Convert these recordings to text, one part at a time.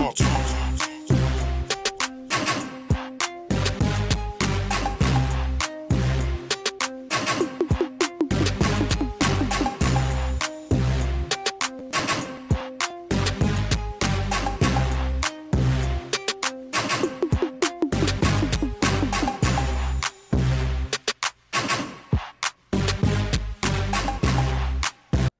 Talk.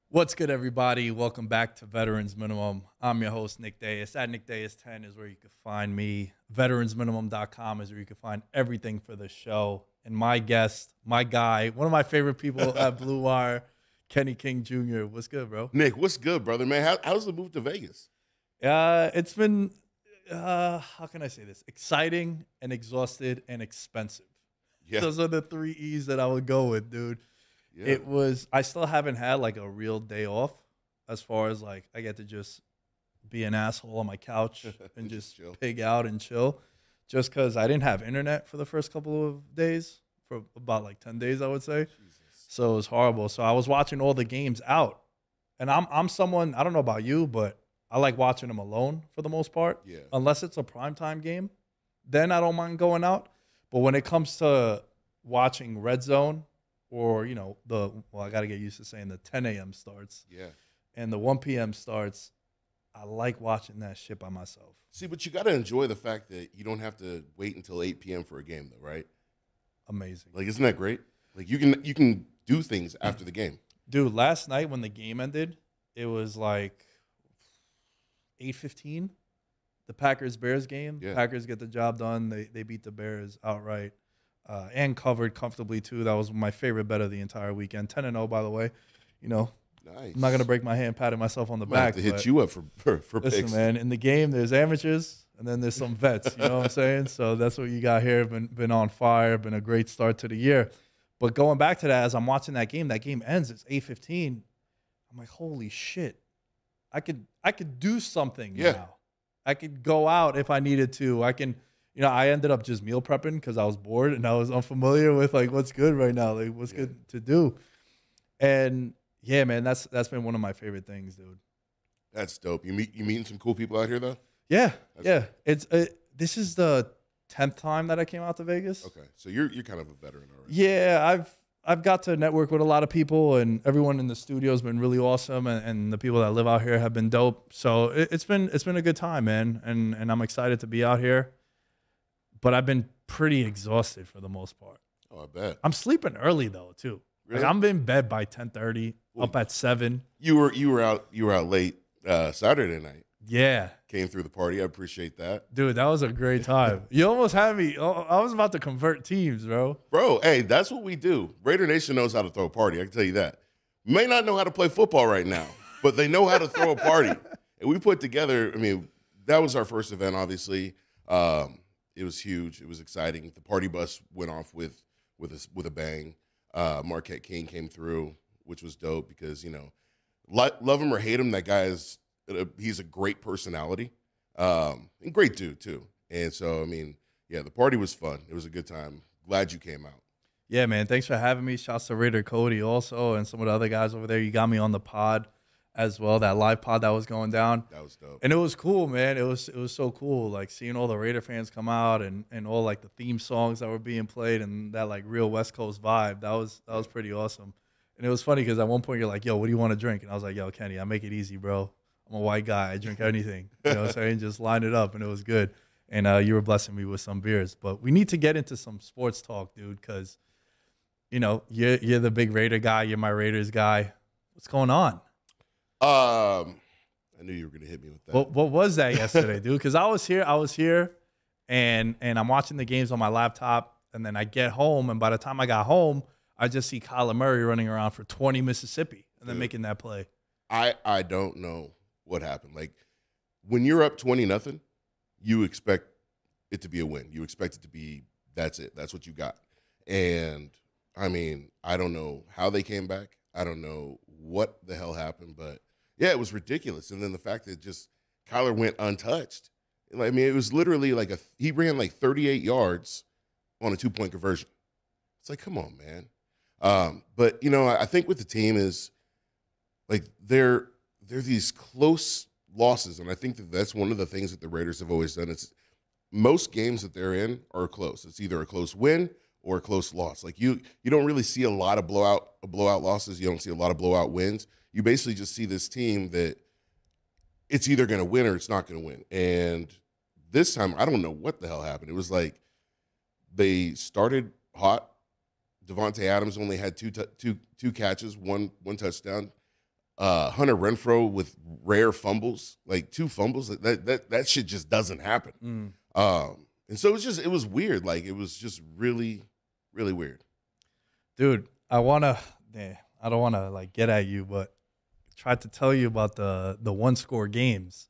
What's good, everybody? Welcome back to Veterans Minimum. I'm your host, Nick Dais. At Nick Dais 10 is where you can find me. Veteransminimum.com is where you can find everything for the show. And my guest, my guy, one of my favorite people at Blue Wire, Kenny King Jr. What's good, bro? Nick, what's good, brother, man? How's the move to Vegas? It's been, how can I say this? Exciting and exhausted and expensive. Yeah. Those are the three E's that I would go with, dude. Yeah. It was, I still haven't had like a real day off as far as like I get to just be an asshole on my couch and just chill. pig out and chill just because I didn't have internet for the first couple of days, for about like 10 days, I would say. Jesus. So it was horrible. So I was watching all the games out, and I'm someone, I don't know about you, but I like watching them alone for the most part. Yeah. Unless it's a primetime game, then I don't mind going out. But when it comes to watching Red Zone, or, you know, I got to get used to saying the 10 a.m. starts. Yeah. And the 1 p.m. starts. I like watching that shit by myself. See, but you got to enjoy the fact that you don't have to wait until 8 p.m. for a game, though, right? Amazing. Like, isn't that great? Like, you can do things after the game. Dude, last night when the game ended, it was like 8:15. The Packers-Bears game. Yeah. Packers get the job done. They beat the Bears outright. And covered comfortably, too. That was my favorite bet of the entire weekend. 10-0, by the way. You know, Nice. I'm not going to break my hand patting myself on the Might back. have to hit you up for Listen, picks. man, in the game, there's amateurs, and then there's some vets. You know what I'm saying? So that's what you got here. Been on fire. Been a great start to the year. But going back to that, as I'm watching that game ends. It's 8:15. I'm like, holy shit. I could do something now. I could go out if I needed to. I ended up just meal prepping because I was bored and I was unfamiliar with like what's good right now, like what's good to do. And yeah, man, that's been one of my favorite things, dude. That's dope. You meeting some cool people out here, though? Yeah, yeah. This is the 10th time that I came out to Vegas. Okay, so you're kind of a veteran already. Yeah, I've got to network with a lot of people, and everyone in the studio has been really awesome, and the people that live out here have been dope. So it's been a good time, man, and I'm excited to be out here. But I've been pretty exhausted for the most part. Oh, I bet. I'm sleeping early though too. Really? Like I'm in bed by 10:30, up at 7. You were out late Saturday night. Yeah, Came through the party. I appreciate that. dude, that was a great time. You almost had me. I was about to convert teams, bro. Bro, hey, that's what we do. Raider Nation knows how to throw a party. I can tell you that. May not know how to play football right now, but they know how to throw a party. And we put together, I mean, that was our first event, obviously. It was huge. It was exciting. The party bus went off with a bang. Marquette King came through, which was dope because, you know, love him or hate him, that guy he's a great personality and great dude, too. And so, I mean, yeah, the party was fun. It was a good time. Glad you came out. Yeah, man. Thanks for having me. Shouts to Raider Cody also and some of the other guys over there. You got me on the pod as well, that live pod that was going down. That was dope. And it was cool, man. It was so cool, like seeing all the Raider fans come out and all like the theme songs that were being played and that like real West Coast vibe. That was pretty awesome. And it was funny because at one point you're like, yo, what do you want to drink? And I was like, yo, Kenny, I make it easy, bro. I'm a white guy. I drink anything. You know what I'm saying? Just line it up, and it was good. And you were blessing me with some beers. But we need to get into some sports talk, dude, because, you know, you're the big Raider guy. You're my Raiders guy. What's going on? I knew you were going to hit me with that. What was that yesterday, dude? Because I was here, and I'm watching the games on my laptop, and then I get home, and by the time I got home, I just see Kyler Murray running around for 20 Mississippi and then making that play. I don't know what happened. Like, when you're up 20-0, you expect it to be a win. You expect it to be, that's it. That's what you got. And, I mean, I don't know how they came back. I don't know what the hell happened, but yeah, it was ridiculous. And then the fact that just Kyler went untouched. I mean, it was literally like he ran like 38 yards on a 2-point conversion. It's like, come on, man. But, you know, I think with the team is like they're these close losses, and I think that that's one of the things that the Raiders have always done. It's most games that they're in are close. It's either a close win or a close loss. Like you don't really see a lot of blowout losses. You don't see a lot of blowout wins. You basically just see this team that it's either going to win or it's not going to win. And this time, I don't know what the hell happened. It was like they started hot. Devontae Adams only had two catches, one touchdown. Hunter Renfrow with rare fumbles, like 2 fumbles. That shit just doesn't happen. And so it was weird. Like it was just really, really weird. Dude, I don't want to like get at you, but I tried to tell you about the 1-score games.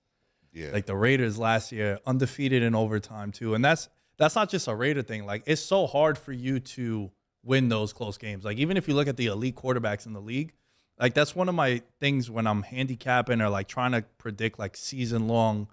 Yeah. Like the Raiders last year, undefeated in overtime too. And that's not just a Raider thing. Like it's so hard for you to win those close games. Like even if you look at the elite quarterbacks in the league, like that's one of my things when I'm handicapping or like trying to predict like season-long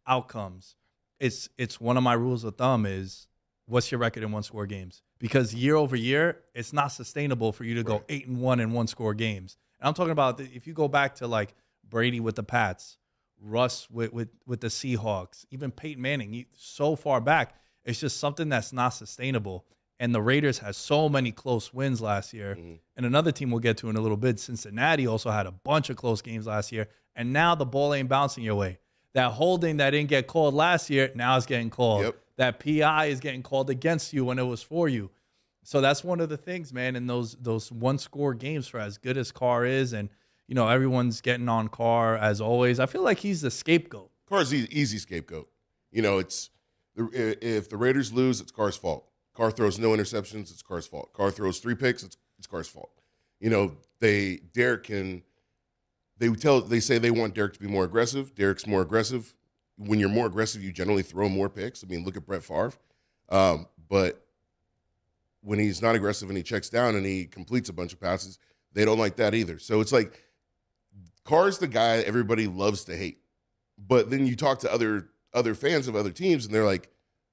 outcomes. It's one of my rules of thumb is what's your record in 1-score games? Because year over year, it's not sustainable for you to go 8-1 in 1-score games. And I'm talking about if you go back to like Brady with the Pats, Russ with the Seahawks, even Peyton Manning, so far back, it's just something that's not sustainable. And the Raiders had so many close wins last year. And another team we'll get to in a little bit, Cincinnati, also had a bunch of close games last year. And now the ball ain't bouncing your way. That holding that didn't get called last year, now it's getting called. Yep. That PI is getting called against you when it was for you. So that's one of the things, man, in those 1-score games for as good as Carr is. And, you know, everyone's getting on Carr as always. I feel like he's the scapegoat. Carr's the easy scapegoat. You know, if the Raiders lose, it's Carr's fault. Carr throws no interceptions, it's Carr's fault. Carr throws 3 picks, it's Carr's fault. You know, they say they want Derek to be more aggressive. Derek's more aggressive. When you're more aggressive, you generally throw more picks. I mean, look at Brett Favre. But when he's not aggressive and he checks down and he completes a bunch of passes, they don't like that either. So it's like Carr's the guy everybody loves to hate. But then you talk to other fans of other teams and they're like,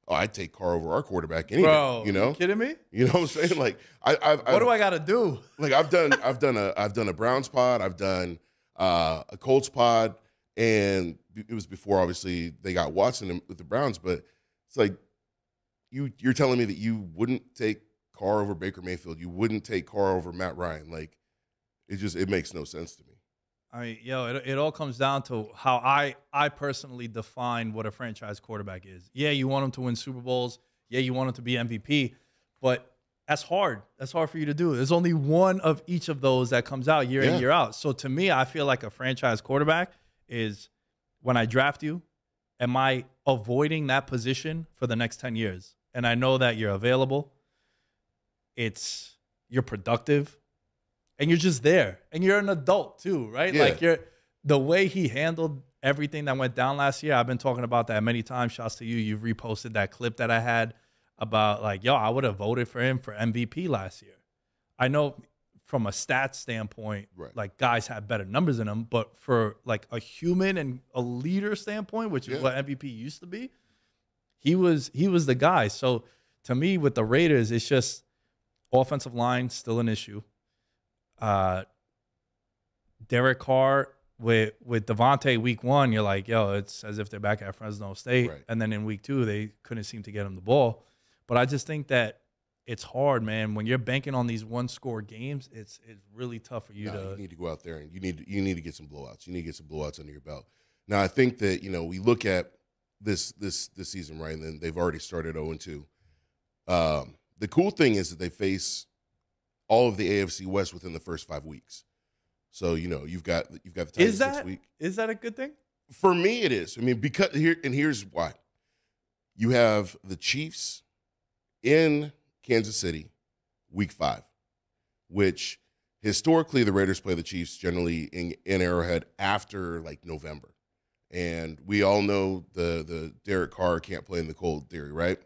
oh, I'd take Carr over our quarterback anyway. Bro, you know, you kidding me? You know what I'm saying? Like, what do I got to do? Like, I've done a Browns pod, I've done a Colts pod, and it was before obviously they got Watson with the Browns. But it's like you're telling me that you wouldn't take Carr over Baker Mayfield, you wouldn't take Carr over Matt Ryan. Like, it makes no sense to me. I mean, it all comes down to how I personally define what a franchise quarterback is. Yeah, you want him to win Super Bowls. Yeah, you want him to be MVP. But that's hard. That's hard for you to do. There's only one of each of those that comes out year in, year out. So to me, I feel like a franchise quarterback is when I draft you, am I avoiding that position for the next 10 years? And I know that you're available. You're productive. And you're just there. And you're an adult too, right? Yeah. Like the way he handled everything that went down last year, I've been talking about that many times. Shouts to you. You've reposted that clip that I had about like, yo, I would have voted for him for MVP last year. I know from a stats standpoint, like guys have better numbers in him, but for like a human and a leader standpoint, which is what MVP used to be, he was the guy. So to me, with the Raiders, it's just offensive line still an issue. Derek Carr with Devontae week 1, you're like, yo, it's as if they're back at Fresno State. Right. And then in week 2, they couldn't seem to get him the ball. But I just think that it's hard, man. When you're banking on these 1-score games, it's really tough for you to. You need to go out there and you need to get some blowouts. You need to get some blowouts under your belt. Now, I think that, you know, we look at this season, right, and then they've already started 0-2. The cool thing is that they face all of the AFC West within the first 5 weeks. So, you know, you've got the Titans this week. Is that a good thing? For me, it is. I mean, because here's why. You have the Chiefs in Kansas City week 5, which historically the Raiders play the Chiefs generally in Arrowhead after like November. And we all know the Derek Carr can't play in the cold theory, right?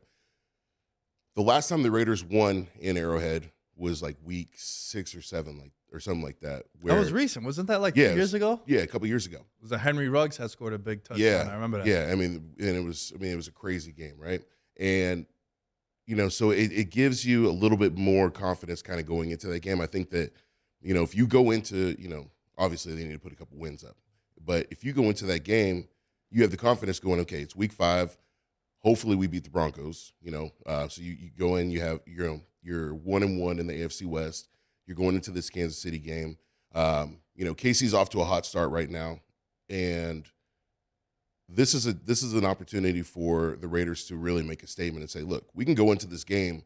The last time the Raiders won in Arrowhead was like week 6 or 7, or something like that. That was recent, wasn't that like 2 years ago? Yeah, a couple years ago. It was Henry Ruggs had scored a big touchdown. Yeah, I remember that. Yeah, I mean, it was a crazy game, right? And you know, so it gives you a little bit more confidence kind of going into that game. I think that, you know, if you go into, you know, obviously they need to put a couple wins up, But if you go into that game, you have the confidence going, okay, it's week 5. Hopefully we beat the Broncos, So you go in, you're 1-1 in the AFC West. You're going into this Kansas City game. Casey's off to a hot start right now, and this is an opportunity for the Raiders to really make a statement and say, look, we can go into this game,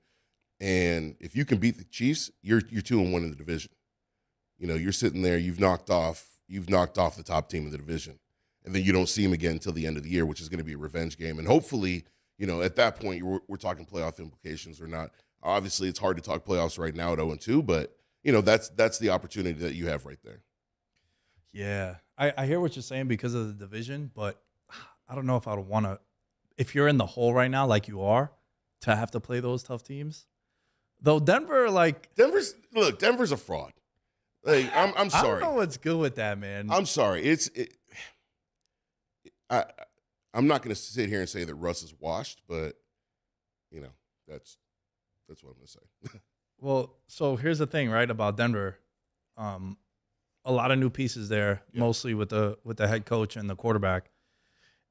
and if you can beat the Chiefs, you're 2-1 in the division. You're sitting there, you've knocked off the top team in the division, and then you don't see them again until the end of the year, which is going to be a revenge game. And hopefully, at that point, we're talking playoff implications or not. Obviously, it's hard to talk playoffs right now at 0-2, but that's the opportunity that you have right there. Yeah, I hear what you're saying because of the division, but I don't know if I would want to. If you're in the hole right now, like you are, to have to play those tough teams, though Denver's a fraud. Like I'm sorry. I don't know what's good with that, man. I'm sorry. I'm not going to sit here and say that Russ is washed, but that's what I'm going to say. Well, so here's the thing, right, about Denver. A lot of new pieces there, mostly with the head coach and the quarterback.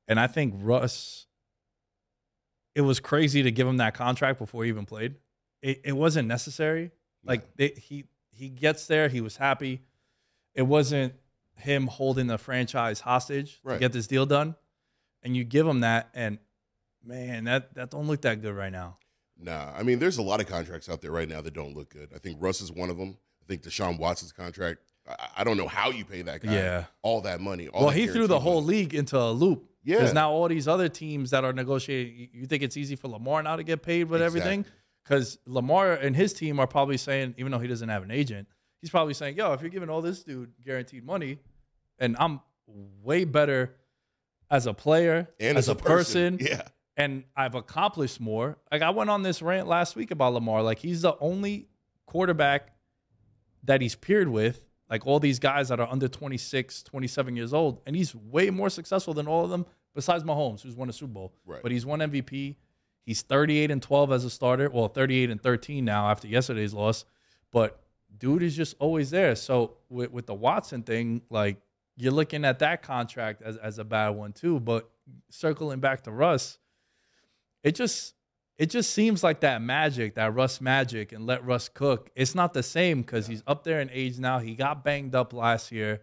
And I think Russ, it was crazy to give him that contract before he even played. It wasn't necessary. Like he gets there, he was happy. It wasn't him holding the franchise hostage to get this deal done. And you give him that, and man, that don't look that good right now. Nah, I mean, there's a lot of contracts out there right now that don't look good. I think Russ is one of them. I think Deshaun Watson's contract, I don't know how you pay that guy all that money. He threw the whole league into a loop. Yeah. Because now all these other teams that are negotiating, you think it's easy for Lamar now to get paid with everything? Because Lamar and his team are probably saying, even though he doesn't have an agent, he's probably saying, yo, if you're giving all this dude guaranteed money, and I'm way better as a player, and as a person, and I've accomplished more. Like, I went on this rant last week about Lamar. Like, he's the only quarterback that he's paired with, like all these guys that are under 26, 27 years old, and he's way more successful than all of them, besides Mahomes, who's won a Super Bowl. Right. But he's won MVP. He's 38-12 as a starter. Well, 38-13 now after yesterday's loss. But dude is just always there. So with the Watson thing, like, you're looking at that contract as a bad one too. But circling back to Russ, it just seems like that magic, that Russ magic, and let Russ cook. It's not the same because he's up there in age now. He got banged up last year,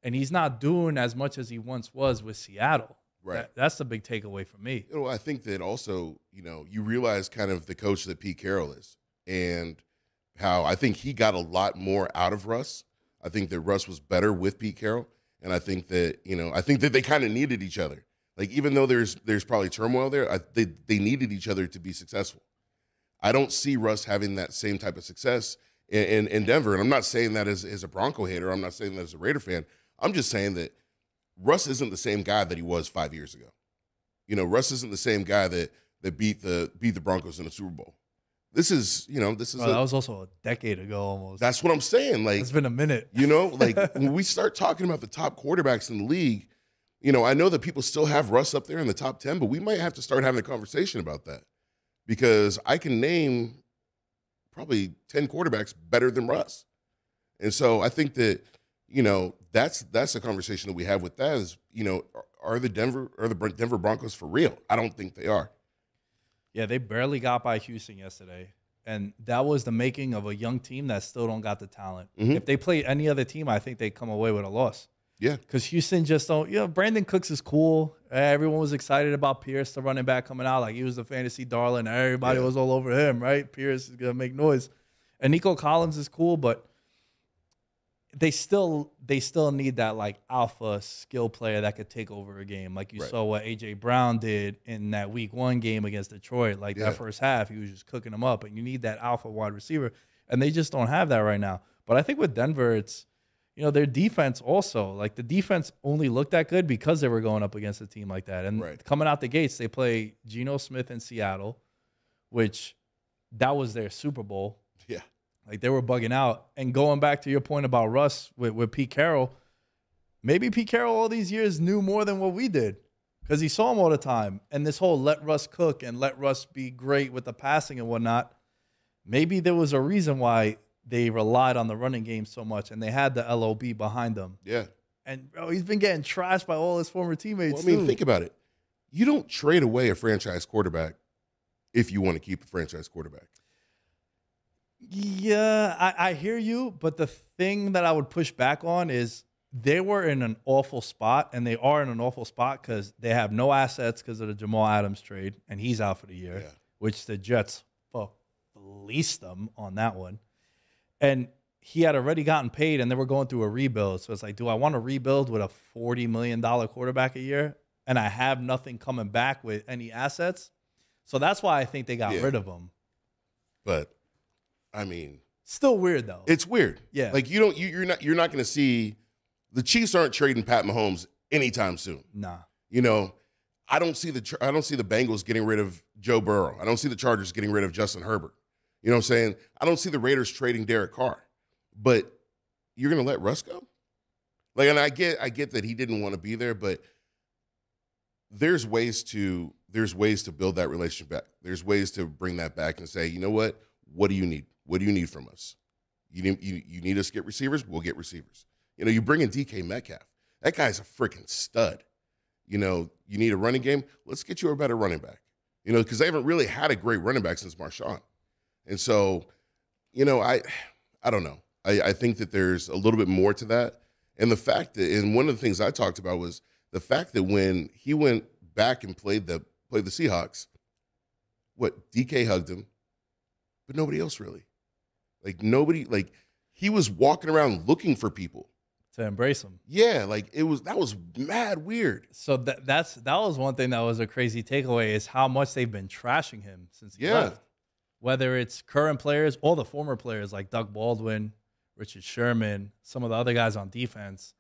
and he's not doing as much as he once was with Seattle. Right. That's the big takeaway for me. I think that also, you realize kind of the coach that Pete Carroll is, and how I think he got a lot more out of Russ. I think that Russ was better with Pete Carroll, and I think that they kind of needed each other. Like, even though there's probably turmoil there, they needed each other to be successful. I don't see Russ having that same type of success in Denver, and I'm not saying that as a Bronco hater. I'm not saying that as a Raider fan. I'm just saying that Russ isn't the same guy that he was 5 years ago. Russ isn't the same guy that beat the Broncos in the Super Bowl. This is that was also a decade ago almost. That's what I'm saying. Like, it's been a minute. Like, when we start talking about the top quarterbacks in the league, I know that people still have Russ up there in the top 10, but we might have to start having a conversation about that, because I can name probably 10 quarterbacks better than Russ. And so I think that, that's a conversation that we have with that is, are the Denver Broncos for real? I don't think they are. Yeah, they barely got by Houston yesterday. And that was the making of a young team that still don't got the talent. Mm-hmm. If they play any other team, I think they come away with a loss. Yeah. Because Houston just don't, Brandon Cooks is cool. Everyone was excited about Pierce, the running back, coming out. Like, he was the fantasy darling. Everybody was all over him, right? Pierce is going to make noise. And Nico Collins is cool, but they still need that, like, alpha skill player that could take over a game. Like, you saw what A.J. Brown did in that week 1 game against Detroit. Like, that first half, he was just cooking them up. And you need that alpha wide receiver. And they just don't have that right now. But I think with Denver, it's, their defense also. Like, the defense only looked that good because they were going up against a team like that. And coming out the gates, they play Geno Smith in Seattle, which that was their Super Bowl. Yeah. Like, they were bugging out. And going back to your point about Russ with Pete Carroll, maybe Pete Carroll all these years knew more than what we did because he saw him all the time. And this whole let Russ cook and let Russ be great with the passing and whatnot, maybe there was a reason why they relied on the running game so much and they had the LOB behind them. Yeah. And, bro, he's been getting trashed by all his former teammates, Well, I mean, too. think about it. You don't trade away a franchise quarterback if you want to keep a franchise quarterback. Yeah, I hear you, but the thing that I would push back on is they were in an awful spot, and they are in an awful spot because they have no assets because of the Jamal Adams trade, and he's out for the year, which the Jets fleeced them on that one. And he had already gotten paid, and they were going through a rebuild. So it's like, do I want to rebuild with a $40 million quarterback a year, and I have nothing coming back with any assets? So that's why I think they got rid of him. But I mean, still weird though. It's weird. Yeah. Like you're not going to see the Chiefs aren't trading Pat Mahomes anytime soon. Nah. You know, I don't see the Bengals getting rid of Joe Burrow. I don't see the Chargers getting rid of Justin Herbert. You know what I'm saying? I don't see the Raiders trading Derek Carr. But you're going to let Russ go? Like, and I get that he didn't want to be there, but there's ways to build that relationship back. There's ways to bring that back and say, you know what? What do you need? What do you need from us? You need us to get receivers? We'll get receivers. You know, you bring in DK Metcalf. That guy's a freaking stud. You know, you need a running game? Let's get you a better running back. You know, because they haven't really had a great running back since Marshawn. And so, you know, I don't know. I think that there's a little bit more to that. And the fact that, and one of the things I talked about was the fact that when he went back and played the Seahawks, DK hugged him, but nobody else really. Like he was walking around looking for people to embrace him. Yeah, like that was mad weird. So that was one thing that was a crazy takeaway is how much they've been trashing him since he left. Whether it's current players, all the former players like Doug Baldwin, Richard Sherman, some of the other guys on defense,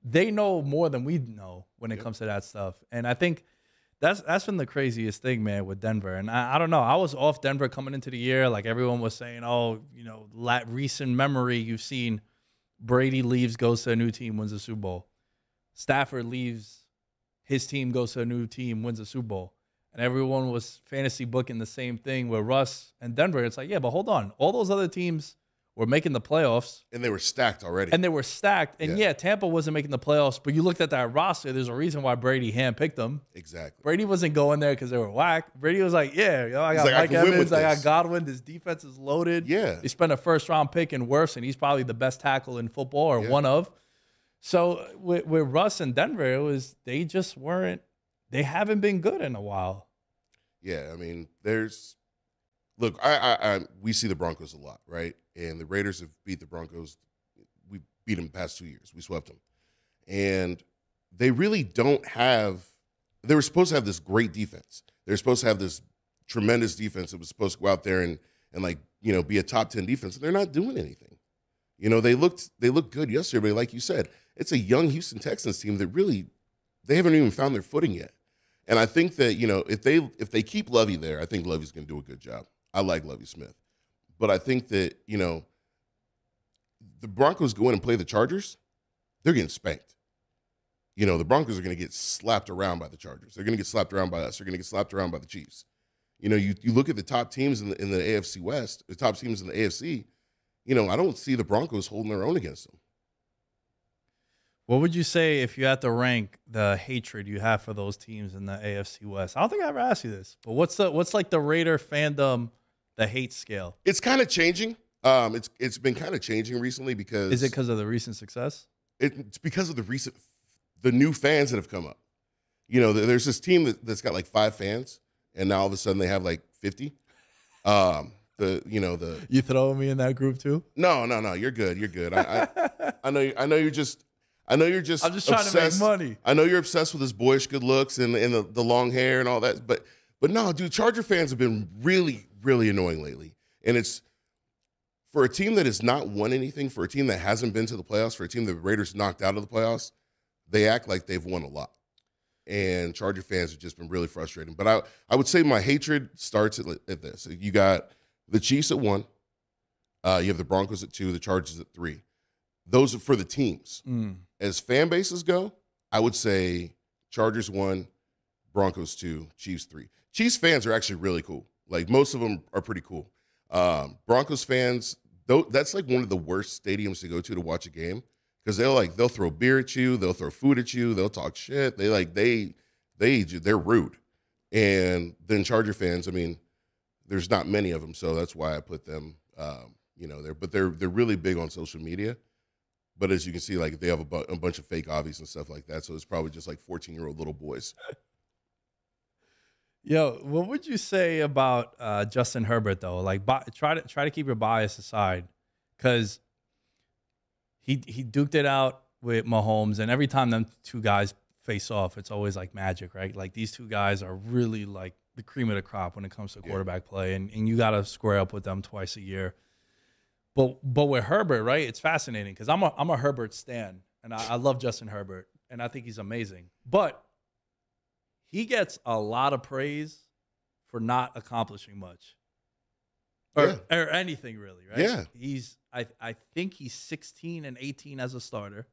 they know more than we know when it comes to that stuff. And I think that's been the craziest thing, man, with Denver. And I don't know. I was off Denver coming into the year. Like everyone was saying, oh, you know, recent memory, you've seen Brady leaves, goes to a new team, wins a Super Bowl. Stafford leaves, his team goes to a new team, wins a Super Bowl. And everyone was fantasy booking the same thing with Russ and Denver. It's like, yeah, but hold on. All those other teams were making the playoffs. And they were stacked already. And yeah, Tampa wasn't making the playoffs, but you looked at that roster, there's a reason why Brady handpicked them. Exactly. Brady wasn't going there because they were whack. Brady was like, yeah, you know, I got Mike Evans, I got Godwin, this defense is loaded. Yeah. They spent a first-round pick in Wirfs, and he's probably the best tackle in football or one of. So with Russ and Denver, it was they just weren't – they haven't been good in a while. Yeah, I mean, look, we see the Broncos a lot, right? And the Raiders have beat the Broncos. We beat them the past 2 years. We swept them. And they really don't have – they were supposed to have this great defense. They were supposed to have this tremendous defense that was supposed to go out there and like, you know, be a top 10 defense. And they're not doing anything. You know, they looked good yesterday, but like you said, it's a young Houston Texans team that really – they haven't even found their footing yet. And I think that, you know, if they keep Lovey there, I think Lovey's going to do a good job. I like Lovey Smith. But I think that, you know, the Broncos go in and play the Chargers, they're getting spanked. You know, the Broncos are going to get slapped around by the Chargers. They're going to get slapped around by us. They're going to get slapped around by the Chiefs. You know, you look at the top teams in the AFC West, the top teams in the AFC, you know, I don't see the Broncos holding their own against them. What would you say if you had to rank the hatred you have for those teams in the AFC West? I don't think I ever asked you this, but what's like the Raider fandom, the hate scale? It's kind of changing. It's been kind of changing recently because is it because of the recent success? It's because of the new fans that have come up. You know, there's this team that's got like 5 fans, and now all of a sudden they have like 50. You throwing me in that group too? No, you're good. You're good. I know you're just. I'm just trying to make money. I know you're obsessed with his boyish good looks and the long hair and all that. But no, dude, Charger fans have been really, really annoying lately. And it's for a team that has not won anything, for a team that hasn't been to the playoffs, for a team that the Raiders knocked out of the playoffs, they act like they've won a lot. And Charger fans have just been really frustrating. But I would say my hatred starts at this. You got the Chiefs at 1. You have the Broncos at 2, the Chargers at 3. Those are for the teams. As fan bases go, I would say Chargers 1, Broncos 2, Chiefs 3. Chiefs fans are actually really cool. Like, most of them are pretty cool. Broncos fans, that's like one of the worst stadiums to go to watch a game because they'll throw beer at you, they'll throw food at you, they'll talk shit. They're rude. And then Charger fans, I mean, there's not many of them, so that's why I put them, there. But they're really big on social media. But as you can see, like, they have a bunch of fake obbies and stuff like that. So it's probably just like 14-year-old little boys. Yo, what would you say about Justin Herbert though? Like, try to keep your bias aside, because he duked it out with Mahomes, and every time them two guys face off, it's always like magic, right? Like, these two guys are really like the cream of the crop when it comes to quarterback play, and you got to square up with them twice a year. But with Herbert, right, it's fascinating because I'm a Herbert stan, and I love Justin Herbert, and I think he's amazing. But he gets a lot of praise for not accomplishing much, or anything really, right? Yeah. I think he's 16 and 18 as a starter,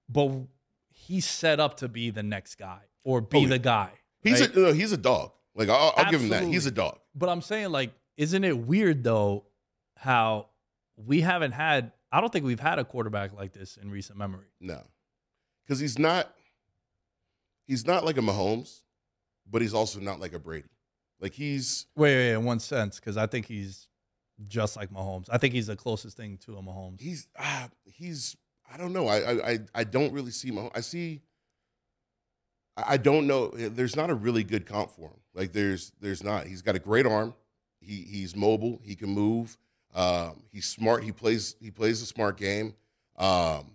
but he's set up to be the next guy or be the guy. He's right? He's a dog. Like, I'll give him that. He's a dog. But I'm saying, like, isn't it weird though how we haven't had? I don't think we've had a quarterback like this in recent memory. No, because he's not like a Mahomes, but he's also not like a Brady. Like, he's wait in one sense, because I think he's just like Mahomes. I think he's the closest thing to a Mahomes. He's I don't know. I don't really see Mahomes. I don't know. There's not a really good comp for him. Like, there's not. He's got a great arm. He's mobile. He can move. He's smart. He plays a smart game. But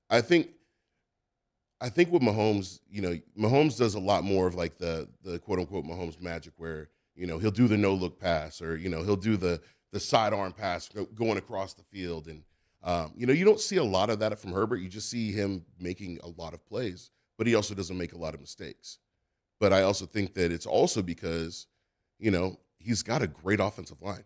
I think with Mahomes, Mahomes does a lot more of like the quote unquote Mahomes magic, where, he'll do the no look pass, or, he'll do the sidearm pass going across the field. And, you don't see a lot of that from Herbert. You just see him making a lot of plays, but he also doesn't make a lot of mistakes. But I also think that it's also because, he's got a great offensive line.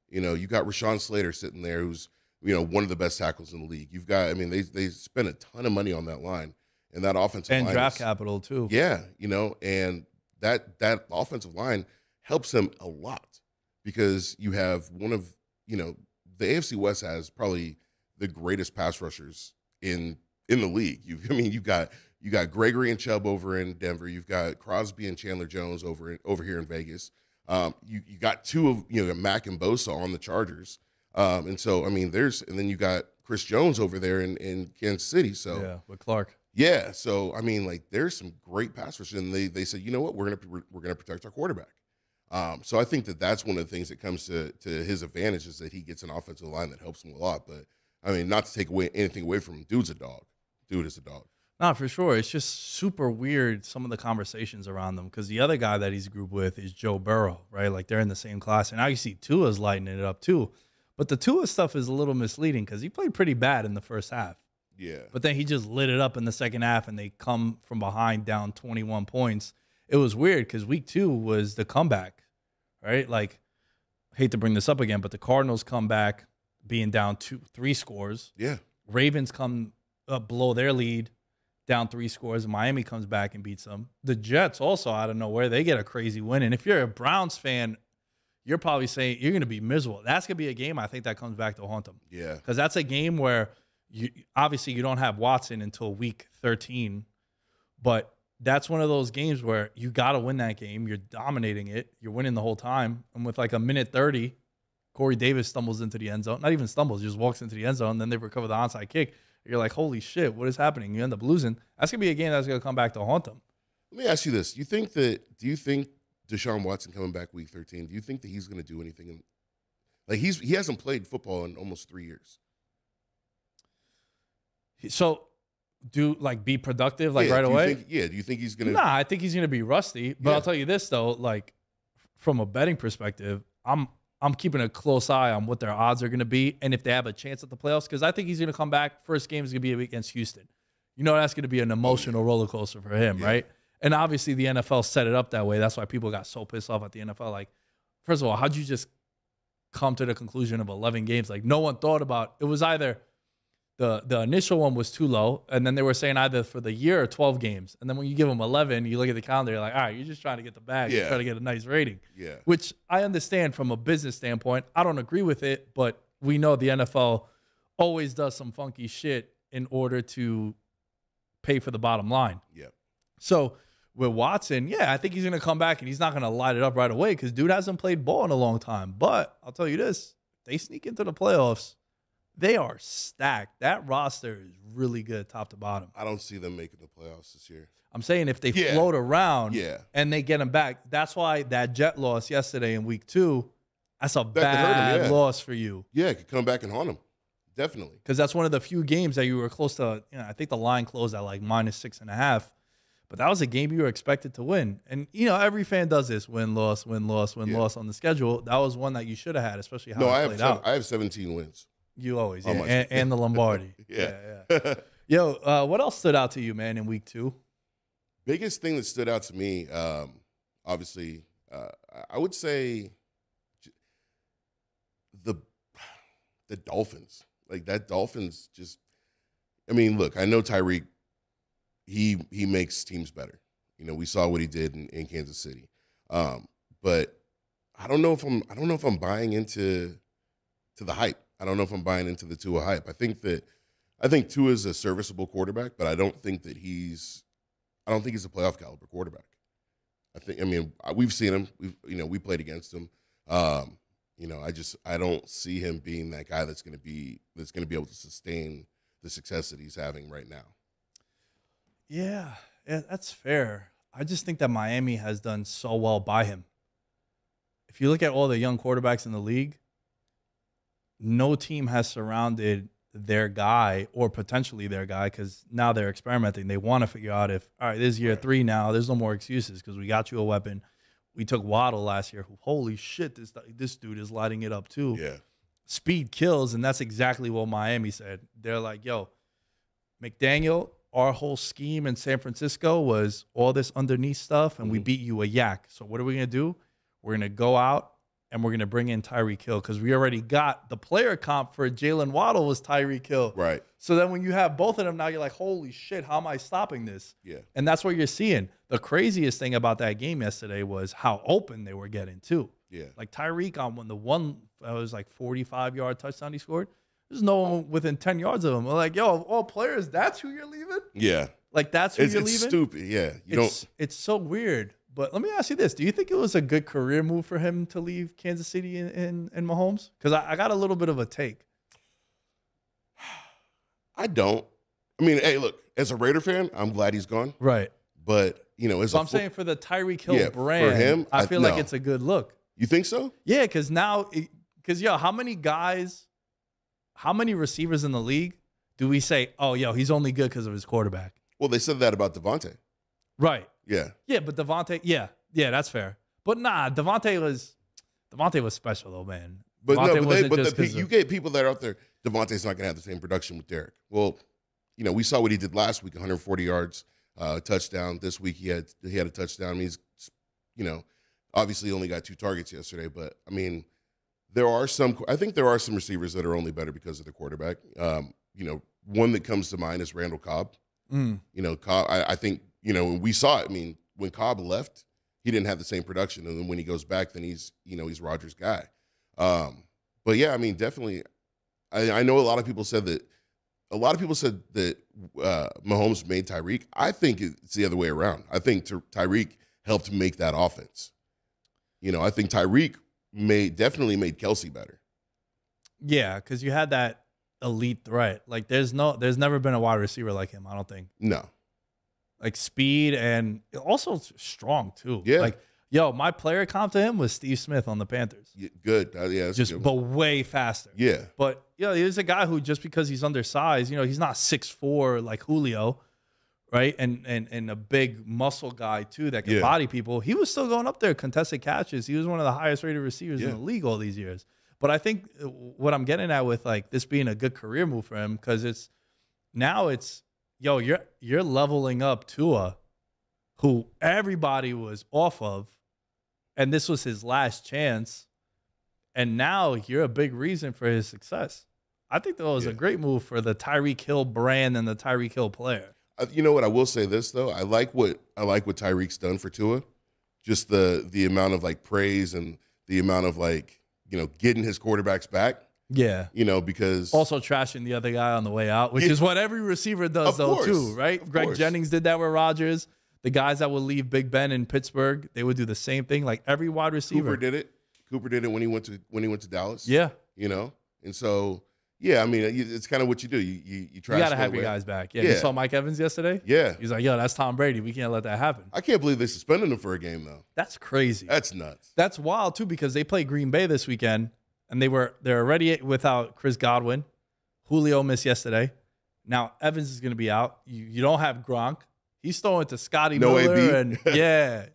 You got Rashawn Slater sitting there, who's, one of the best tackles in the league. You've got, they spent a ton of money on that line, and that offensive line. And draft capital too. Yeah, and that offensive line helps him a lot, because you have one of, the AFC West has probably the greatest pass rushers in the league. You got Gregory and Chubb over in Denver. You've got Crosby and Chandler Jones over here in Vegas. You got two of Mack and Bosa on the Chargers. And then you got Chris Jones over there in Kansas City. So yeah, with Clark. Yeah, so there's some great pass rushers, and they said, you know what, we're gonna protect our quarterback. So I think that's one of the things that comes to his advantage, is that he gets an offensive line that helps him a lot. But not to take anything away from him, dude's a dog. Dude is a dog. No, for sure. It's just super weird, some of the conversations around them, because the other guy that he's grouped with is Joe Burrow, right? Like, they're in the same class, and now you see Tua's lighting it up too. But the Tua stuff is a little misleading, because he played pretty bad in the first half. Yeah. But then he just lit it up in the second half, and they come from behind down 21 points. It was weird because week 2 was the comeback, right? Like, hate to bring this up again, but the Cardinals come back being down 3 scores. Yeah. Ravens come up below their lead, down 3 scores. Miami comes back and beats them. The Jets also, out of nowhere, they get a crazy win. And if you're a Browns fan, you're probably saying you're going to be miserable. That's going to be a game I think that comes back to haunt them. Yeah. Because that's a game where obviously you don't have Watson until week 13, but that's one of those games where you got to win that game. You're dominating it. You're winning the whole time. And with like a minute 30, Corey Davis stumbles into the end zone. Not even stumbles, just walks into the end zone. And then they recover the onside kick. You're like, holy shit, what is happening? You end up losing. That's going to be a game that's going to come back to haunt them. Let me ask you this. Do you think Deshaun Watson coming back week 13, do you think that he's going to do anything? He hasn't played football in almost 3 years. So, be productive right away? Do you think he's going to? Nah, I think he's going to be rusty. But I'll tell you this, though, from a betting perspective, I'm keeping a close eye on what their odds are going to be and if they have a chance at the playoffs, because I think he's going to come back. First game is going to be against Houston. That's going to be an emotional roller coaster for him, right? And obviously the NFL set it up that way. That's why people got so pissed off at the NFL. Like, first of all, how'd you just come to the conclusion of 11 games? Like, no one thought about it. Was either the initial one was too low, and then they were saying either for the year or 12 games. And then when you give them 11, you look at the calendar, you're like, all right, you're just trying to get the bag. You're trying to get a nice rating. Yeah. Which I understand from a business standpoint. I don't agree with it, but we know the NFL always does some funky shit in order to pay for the bottom line. Yeah. So with Watson, yeah, I think he's going to come back and he's not going to light it up right away because dude hasn't played ball in a long time. But I'll tell you this, they sneak into the playoffs, they are stacked. That roster is really good top to bottom. I don't see them making the playoffs this year. I'm saying if they float around and they get them back, that's why that Jet loss yesterday in week 2, that's a bad loss for you. Yeah, it could come back and haunt them. Definitely. Because that's one of the few games that you were close to, I think the line closed at like -6.5. But that was a game you were expected to win. And, every fan does this, win, loss, win, loss, win, loss on the schedule. That was one that you should have had, especially how it played out. I have 17 wins. You always, and the Lombardi. yeah. Yo, what else stood out to you, man, in week 2? Biggest thing that stood out to me, obviously, I would say the Dolphins. Like that Dolphins just, look, I know Tyreek, he makes teams better. We saw what he did in Kansas City. But I don't know if I'm buying into the hype. I don't know if I'm buying into the Tua hype. I think Tua is a serviceable quarterback, but I don't think he's a playoff caliber quarterback. We've seen him. We played against him. I don't see him being that guy that's going to be able to sustain the success that he's having right now. Yeah, that's fair. I just think that Miami has done so well by him. If you look at all the young quarterbacks in the league, no team has surrounded their guy or potentially their guy because now they're experimenting. They want to figure out if, all right, this is year 3 now. There's no more excuses because we got you a weapon. We took Waddle last year. Holy shit, this dude is lighting it up too. Yeah. Speed kills, and that's exactly what Miami said. They're like, yo, McDaniel, our whole scheme in San Francisco was all this underneath stuff, and we beat you a yak. So what are we going to do? We're going to go out, and we're going to bring in Tyreek Hill because we already got the player comp for Jalen Waddle was Tyreek Hill. Right. So then when you have both of them now, you're like, holy shit, how am I stopping this? Yeah. And that's what you're seeing. The craziest thing about that game yesterday was how open they were getting too. Yeah. Like Tyreek on when the one was like 45-yard touchdown he scored, there's no one within 10 yards of him. We're like, yo, of all players, that's who you're leaving? Yeah. Like that's who you're leaving? It's stupid, yeah. It's so weird. But let me ask you this. Do you think it was a good career move for him to leave Kansas City in Mahomes? Because I got a little bit of a take. I don't. Hey, look, as a Raider fan, I'm glad he's gone. Right. But, I'm saying for the Tyreek Hill brand, for him, I feel like it's a good look. You think so? Yeah, because how many receivers in the league do we say, oh, yo, he's only good because of his quarterback? Well, they said that about Devontae. Right. Yeah. Yeah, but Devontae, yeah, that's fair. But nah, Devontae was special though, man. But you get people that are out there, Devontae's not going to have the same production with Derek. Well, we saw what he did last week, 140 yards, touchdown. This week he had a touchdown. He's, obviously only got 2 targets yesterday, but I think there are some receivers that are only better because of the quarterback. One that comes to mind is Randall Cobb. Cobb, I think, we saw it. When Cobb left, he didn't have the same production. And then when he goes back, then he's Rodgers' guy. But yeah, definitely. I know a lot of people said that Mahomes made Tyreek. I think it's the other way around. I think Tyreek helped make that offense. I think Tyreek definitely made Kelsey better. Yeah, because you had that elite threat. Like there's never been a wide receiver like him, I don't think. No. Like speed and also strong too. Yeah. Like, yo, my player comp to him was Steve Smith on the Panthers. Yeah, good. Yeah. But way faster. Yeah. But he's a guy who just because he's undersized, he's not 6'4" like Julio, right? And a big muscle guy too that can body people. He was still going up there, contested catches. He was one of the highest rated receivers in the league all these years. But I think what I'm getting at with like this being a good career move for him, because it's you're leveling up Tua, who everybody was off of, and this was his last chance, and now you're a big reason for his success. I think that was a great move for the Tyreek Hill brand and the Tyreek Hill player. You know what? I will say this though. I like what Tyreek's done for Tua. Just the amount of like praise and the amount of like getting his quarterbacks back. Yeah. Because Also trashing the other guy on the way out, which is what every receiver does, too, right? Greg Jennings did that with Rodgers. The guys that would leave Big Ben in Pittsburgh, they would do the same thing. Like every wide receiver. Cooper did it when he went to Dallas. Yeah. And so, yeah, I mean, it's kind of what you do. You try. You got to have your guys back. Yeah. You saw Mike Evans yesterday? Yeah. He's like, yo, that's Tom Brady. We can't let that happen. I can't believe they suspended him for a game, though. That's crazy. That's nuts. That's wild, too, because they played Green Bay this weekend, and they're already without Chris Godwin. Julio missed yesterday. Now, Evans is going to be out. You don't have Gronk. He's throwing to Scotty Miller. AB. And, yeah.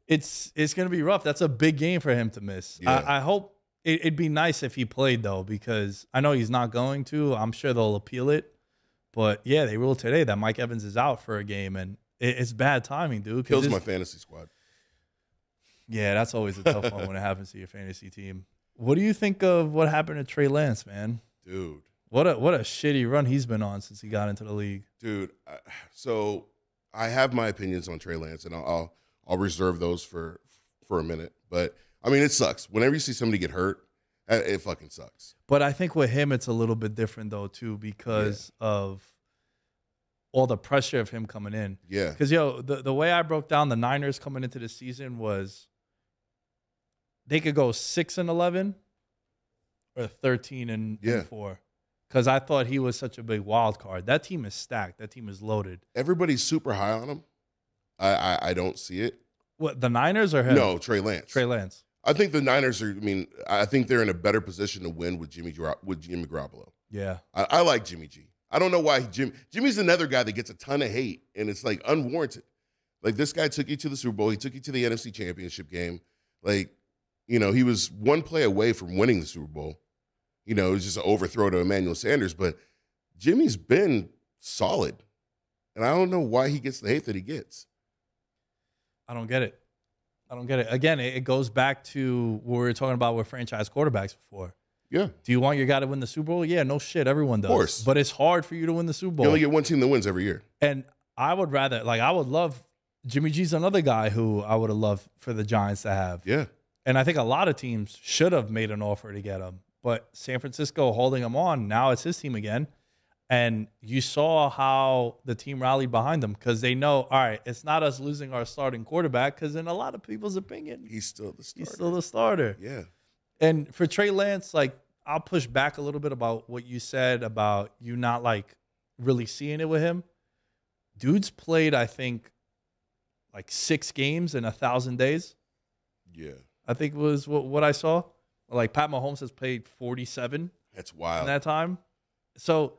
It's going to be rough. That's a big game for him to miss. Yeah. I hope it'd be nice if he played, though, because I know he's not going to. I'm sure they'll appeal it. But, yeah, they ruled today that Mike Evans is out for a game, and it's bad timing, dude. Kills my fantasy squad. Yeah, that's always a tough one when it happens to your fantasy team. What do you think of what happened to Trey Lance, man? Dude. What a shitty run he's been on since he got into the league. Dude, so I have my opinions on Trey Lance, and I'll reserve those for a minute. But, I mean, it sucks. Whenever you see somebody get hurt, it fucking sucks. But I think with him, it's a little bit different, though, too, because of all the pressure of him coming in. Yeah. Because, the way I broke down the Niners coming into the season was they could go 6-11 or 13-4. Because I thought he was such a big wild card. That team is stacked. That team is loaded. Everybody's super high on him. I don't see it. What, the Niners or him? No, Trey Lance. Trey Lance. I think the Niners are. I mean, I think they're in a better position to win with Jimmy Garoppolo. Yeah, I like Jimmy G. I don't know why Jimmy's another guy that gets a ton of hate, and it's like unwarranted. Like, this guy took you to the Super Bowl. He took you to the NFC Championship game. Like, he was one play away from winning the Super Bowl. It was just an overthrow to Emmanuel Sanders. But Jimmy's been solid, and I don't know why he gets the hate that he gets. I don't get it. Again, it goes back to what we were talking about with franchise quarterbacks before. Yeah. Do you want your guy to win the Super Bowl? Yeah, no shit. Everyone does. Of course. But it's hard for you to win the Super Bowl. You only get one team that wins every year. And I would love Jimmy G's another guy who I would have loved for the Giants to have. Yeah. And I think a lot of teams should have made an offer to get him. But San Francisco holding him on, now it's his team again. And you saw how the team rallied behind him because they know, all right, it's not us losing our starting quarterback because in a lot of people's opinion, he's still the starter. Yeah. And for Trey Lance, like, I'll push back a little bit about what you said about you not, like, really seeing it with him. Dude's played, I think, like 6 games in 1,000 days. Yeah. I think was what I saw. Like, Pat Mahomes has played 47. That's wild. In that time. So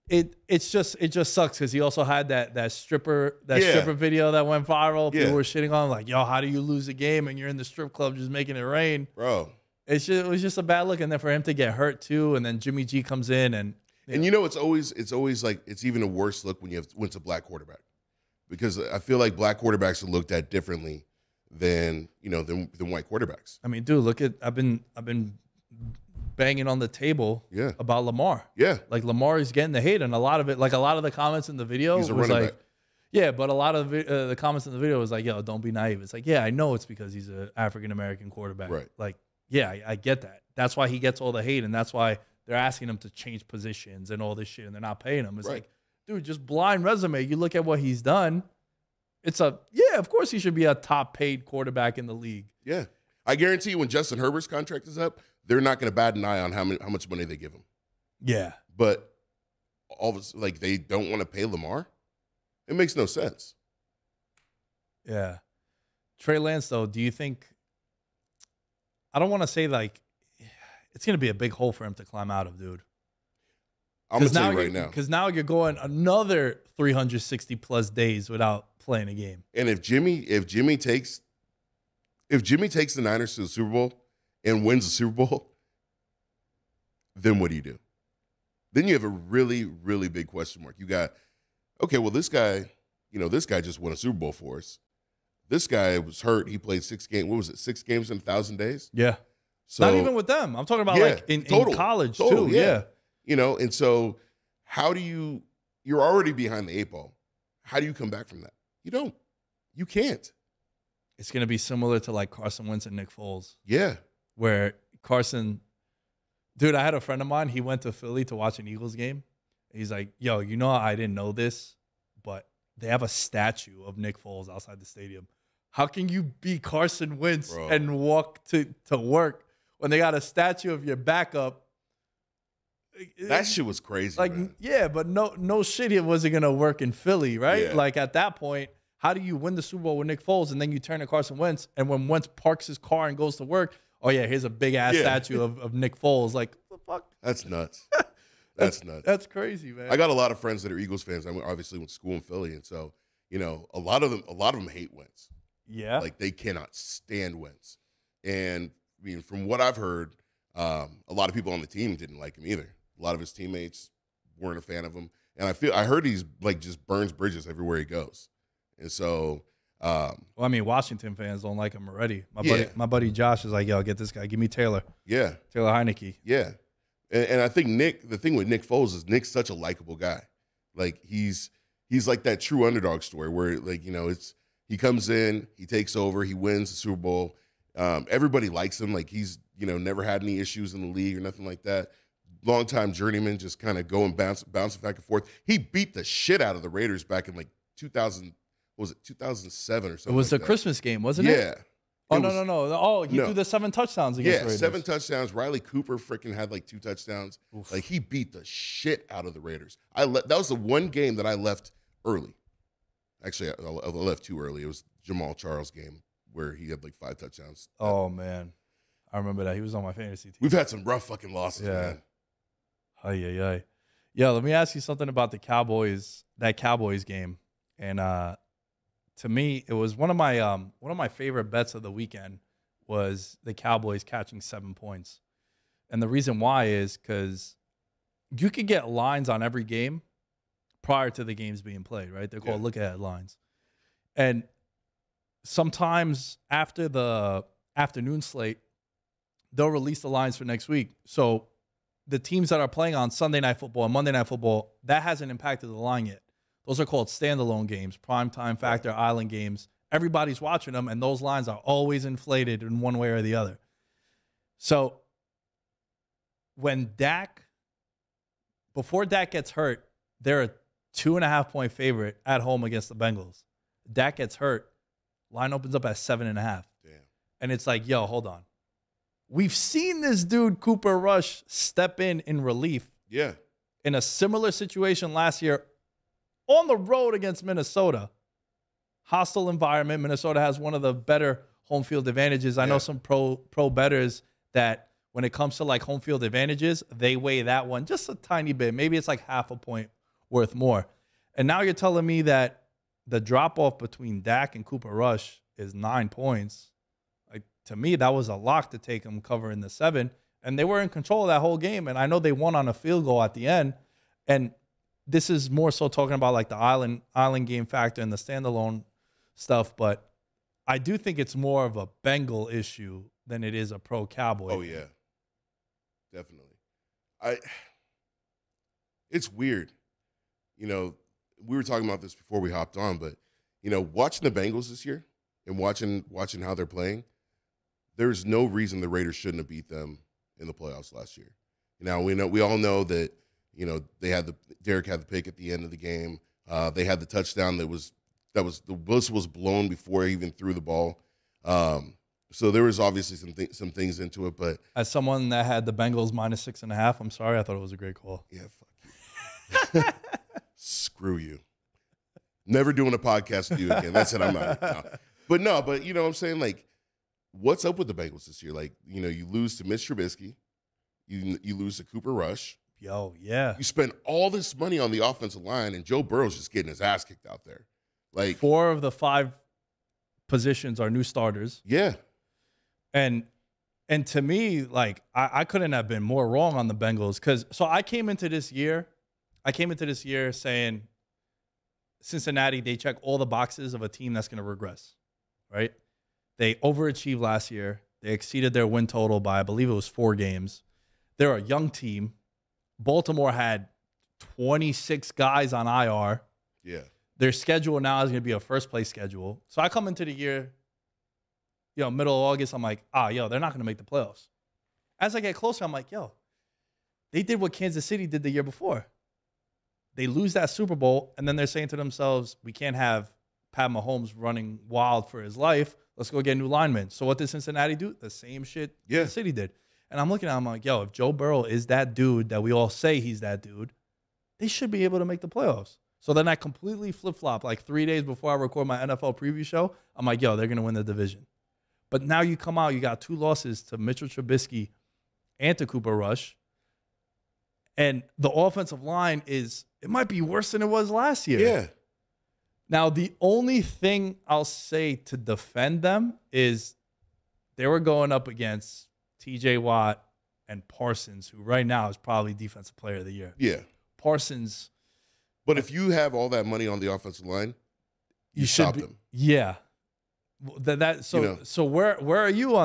it just sucks because he also had that stripper video that went viral. People were shitting on him like, yo, how do you lose a game and you're in the strip club just making it rain? Bro. It was just a bad look. And then for him to get hurt too, and then Jimmy G comes in and it's always like it's even a worse look when it's a black quarterback. Because I feel like black quarterbacks are looked at differently than white quarterbacks. I mean, dude, look at I've been banging on the table about Lamar. Yeah. Like, Lamar is getting the hate, and a lot of the comments in the video was like, back. Yeah, but a lot of the comments in the video was like, yo, don't be naive. It's like, yeah, I know it's because he's an African-American quarterback. Right. Like, yeah, I get that. That's why he gets all the hate, and that's why they're asking him to change positions and all this shit, and they're not paying him. It's like, dude, just blind resume. You look at what he's done. Of course he should be a top-paid quarterback in the league. Yeah. I guarantee you when Justin Herbert's contract is up, they're not going to bat an eye on how much money they give him. Yeah. But all of a sudden, like, they don't want to pay Lamar? It makes no sense. Yeah. Trey Lance, though, do you think – I don't want to say, like, it's going to be a big hole for him to climb out of, dude. I'm going to tell you right now. Because now you're going another 360-plus days without playing a game. And if Jimmy takes the Niners to the Super Bowl and wins the Super Bowl, then what do you do? Then you have a really, really big question mark. You got, okay, well, this guy just won a Super Bowl for us. This guy was hurt. He played 6 games. What was it, 6 games in 1,000 days? Yeah. So, not even with them. I'm talking about like in college too. Yeah. And so how do you're already behind the 8 ball. How do you come back from that? You don't. You can't. It's going to be similar to like Carson Wentz and Nick Foles. Yeah. Where Carson Dude, I had a friend of mine. He went to Philly to watch an Eagles game. He's like, yo, you know, I didn't know this, but they have a statue of Nick Foles outside the stadium. How can you be Carson Wentz and walk to work when they got a statue of your backup? That shit was crazy. Like, man. Yeah, but no shit, it wasn't going to work in Philly, right? Yeah. Like, at that point, how do you win the Super Bowl with Nick Foles and then you turn to Carson Wentz, and when Wentz parks his car and goes to work, oh, yeah, here's a big-ass statue of Nick Foles. Like, what the fuck? That's nuts. That's nuts. That's crazy, man. I got a lot of friends that are Eagles fans. I obviously went to school in Philly, and so a lot of them hate Wentz. Yeah, like they cannot stand Wentz. And I mean, from what I've heard, a lot of people on the team didn't like him either. A lot of his teammates weren't a fan of him, and I heard he's like just burns bridges everywhere he goes. And so, well, I mean, Washington fans don't like him already. My buddy Josh is like, yo, get this guy, give me Taylor. Yeah, Taylor Heineke. Yeah. And I think the thing with Nick Foles is Nick's such a likable guy. Like he's like that true underdog story where like, he comes in, he takes over, he wins the Super Bowl. Everybody likes him. Like he's, never had any issues in the league or nothing like that. Longtime journeyman, just kind of going bouncing back and forth. He beat the shit out of the Raiders back in like 2007 or something. It was like the that. Christmas game, wasn't it? Yeah. Oh, no. Oh, he threw the 7 touchdowns against the Raiders. 7 touchdowns. Riley Cooper freaking had like 2 touchdowns. Oof. Like he beat the shit out of the Raiders. That was the one game that I left early. Actually, I left too early. It was Jamal Charles' game where he had like 5 touchdowns. Oh, man. I remember that. He was on my fantasy team. We've had some rough fucking losses, man. Ay. Yeah, let me ask you something about that Cowboys game. And to me, it was one of my favorite bets of the weekend was the Cowboys catching 7 points. And the reason why is because you could get lines on every game prior to the games being played, right? They're called look-ahead lines. And sometimes after the afternoon slate, they'll release the lines for next week. So the teams that are playing on Sunday Night Football and Monday Night Football, that hasn't impacted the line yet. Those are called standalone games, primetime factor, island games. Everybody's watching them, and those lines are always inflated in one way or the other. So when before Dak gets hurt, they're a 2.5-point favorite at home against the Bengals. Dak gets hurt, line opens up at 7.5. Damn. And it's like, yo, hold on. We've seen this dude, Cooper Rush, step in relief. Yeah. In a similar situation last year on the road against Minnesota. Hostile environment. Minnesota has one of the better home field advantages. I know some pro bettors that when it comes to like home field advantages, they weigh that one just a tiny bit. Maybe it's like 0.5 point worth more. And now you're telling me that the drop-off between Dak and Cooper Rush is 9 points. Like, to me, that was a lock to take them covering the 7. And they were in control of that whole game. And I know they won on a field goal at the end. And this is more so talking about like the island game factor and the standalone stuff. But I do think it's more of a Bengal issue than it is a pro Cowboy. Oh, yeah. Definitely. It's weird. You know, we were talking about this before we hopped on, but, you know, watching the Bengals this year and watching how they're playing, there's no reason the Raiders shouldn't have beat them in the playoffs last year. Now, we all know that, you know, Derek had the pick at the end of the game. They had the touchdown the whistle was blown before he even threw the ball. So there was obviously some things into it, but as someone that had the Bengals -6.5, I'm sorry, I thought it was a great call. Yeah, fuck you. Screw you. Never doing a podcast with you again. That's it. I'm out. No. But you know what I'm saying? Like, what's up with the Bengals this year? Like, you know, you lose to Mitch Trubisky. You lose to Cooper Rush. Yo, yeah. You spend all this money on the offensive line, and Joe Burrow's just getting his ass kicked out there. Like 4 of the 5 positions are new starters. Yeah. And to me, like, I couldn't have been more wrong on the Bengals because I came into this year saying Cincinnati, they check all the boxes of a team that's going to regress, right? They overachieved last year. They exceeded their win total by, I believe it was 4 games. They're a young team. Baltimore had 26 guys on IR. Yeah. Their schedule now is going to be a first-place schedule. So I come into the year, you know, middle of August, I'm like, they're not going to make the playoffs. As I get closer, I'm like, yo, They did what Kansas City did the year before. They lose that Super Bowl, and then they're saying to themselves, we can't have Pat Mahomes running wild for his life. Let's go get new linemen. So what did Cincinnati do? The same shit Kansas City did. And I'm looking at him like, yo, if Joe Burrow is that dude that we all say he's that dude, they should be able to make the playoffs. So then I completely flip-flop like 3 days before I record my NFL preview show. I'm like, yo, they're going to win the division. But now you come out, you got 2 losses to Mitchell Trubisky and to Cooper Rush. And the offensive line it might be worse than it was last year. Yeah. Now, the only thing I'll say to defend them is they were going up against T.J. Watt and Parsons, who right now is probably Defensive Player of the Year. Yeah. Parsons. But if you have all that money on the offensive line, you stop them. Yeah. So where are you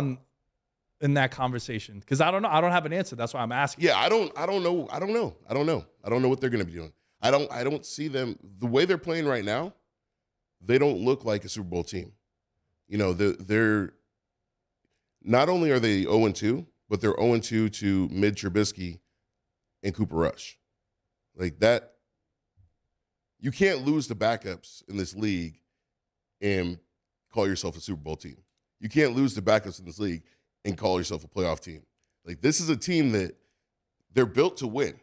in that conversation? Because I don't know. I don't have an answer. That's why I'm asking. Yeah, I don't know. I don't know what they're going to be doing. I don't see them the way they're playing right now. They don't look like a Super Bowl team. You know, they're not only are they 0-2, but they're 0-2 to mid Trubisky and Cooper Rush. Like that, you can't lose the backups in this league and call yourself a Super Bowl team. You can't lose the backups in this league and call yourself a playoff team. Like this is a team that they're built to win,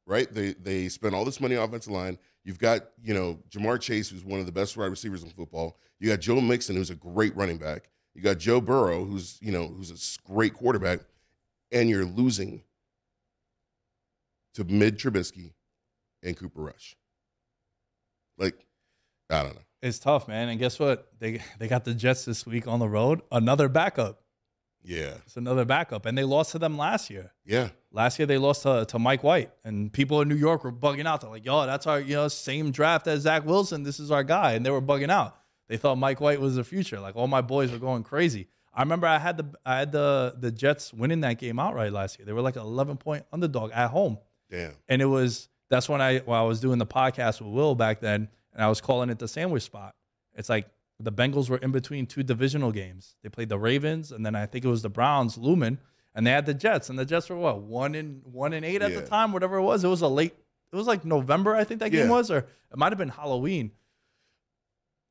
right? They spend all this money on offensive line. You've got, Jamar Chase, who's one of the best wide receivers in football. You got Joe Mixon, who's a great running back. You got Joe Burrow, who's a great quarterback, and you're losing to mid Trubisky and Cooper Rush. Like, I don't know. It's tough, man. And guess what? They got the Jets this week on the road. Another backup. Yeah. It's another backup. And they lost to them last year. Yeah. Last year they lost to Mike White. And people in New York were bugging out. They're like, yo, that's our same draft as Zach Wilson. This is our guy. And they were bugging out. They thought Mike White was the future. Like all my boys were going crazy. I remember I had the Jets winning that game outright last year. They were like an 11-point underdog at home. Damn. And that's when I was doing the podcast with Will back then, and I was calling it the sandwich spot. It's like the Bengals were in between 2 divisional games. They played the Ravens, and then I think it was the Browns looming, and they had the Jets, and the Jets were what, 1-8 at the time, whatever it was. It was like November, I think that game was, or it might have been Halloween.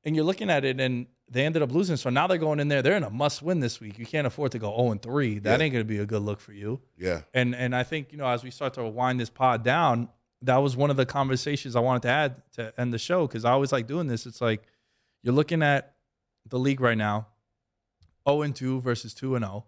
And you're looking at it, and they ended up losing. So now they're going in there. They're in a must-win this week. You can't afford to go 0-3. That ain't going to be a good look for you. Yeah. And I think, as we start to wind this pod down, that was one of the conversations I wanted to add to end the show, because I always like doing this. It's like you're looking at the league right now, 0-2 versus 2-0.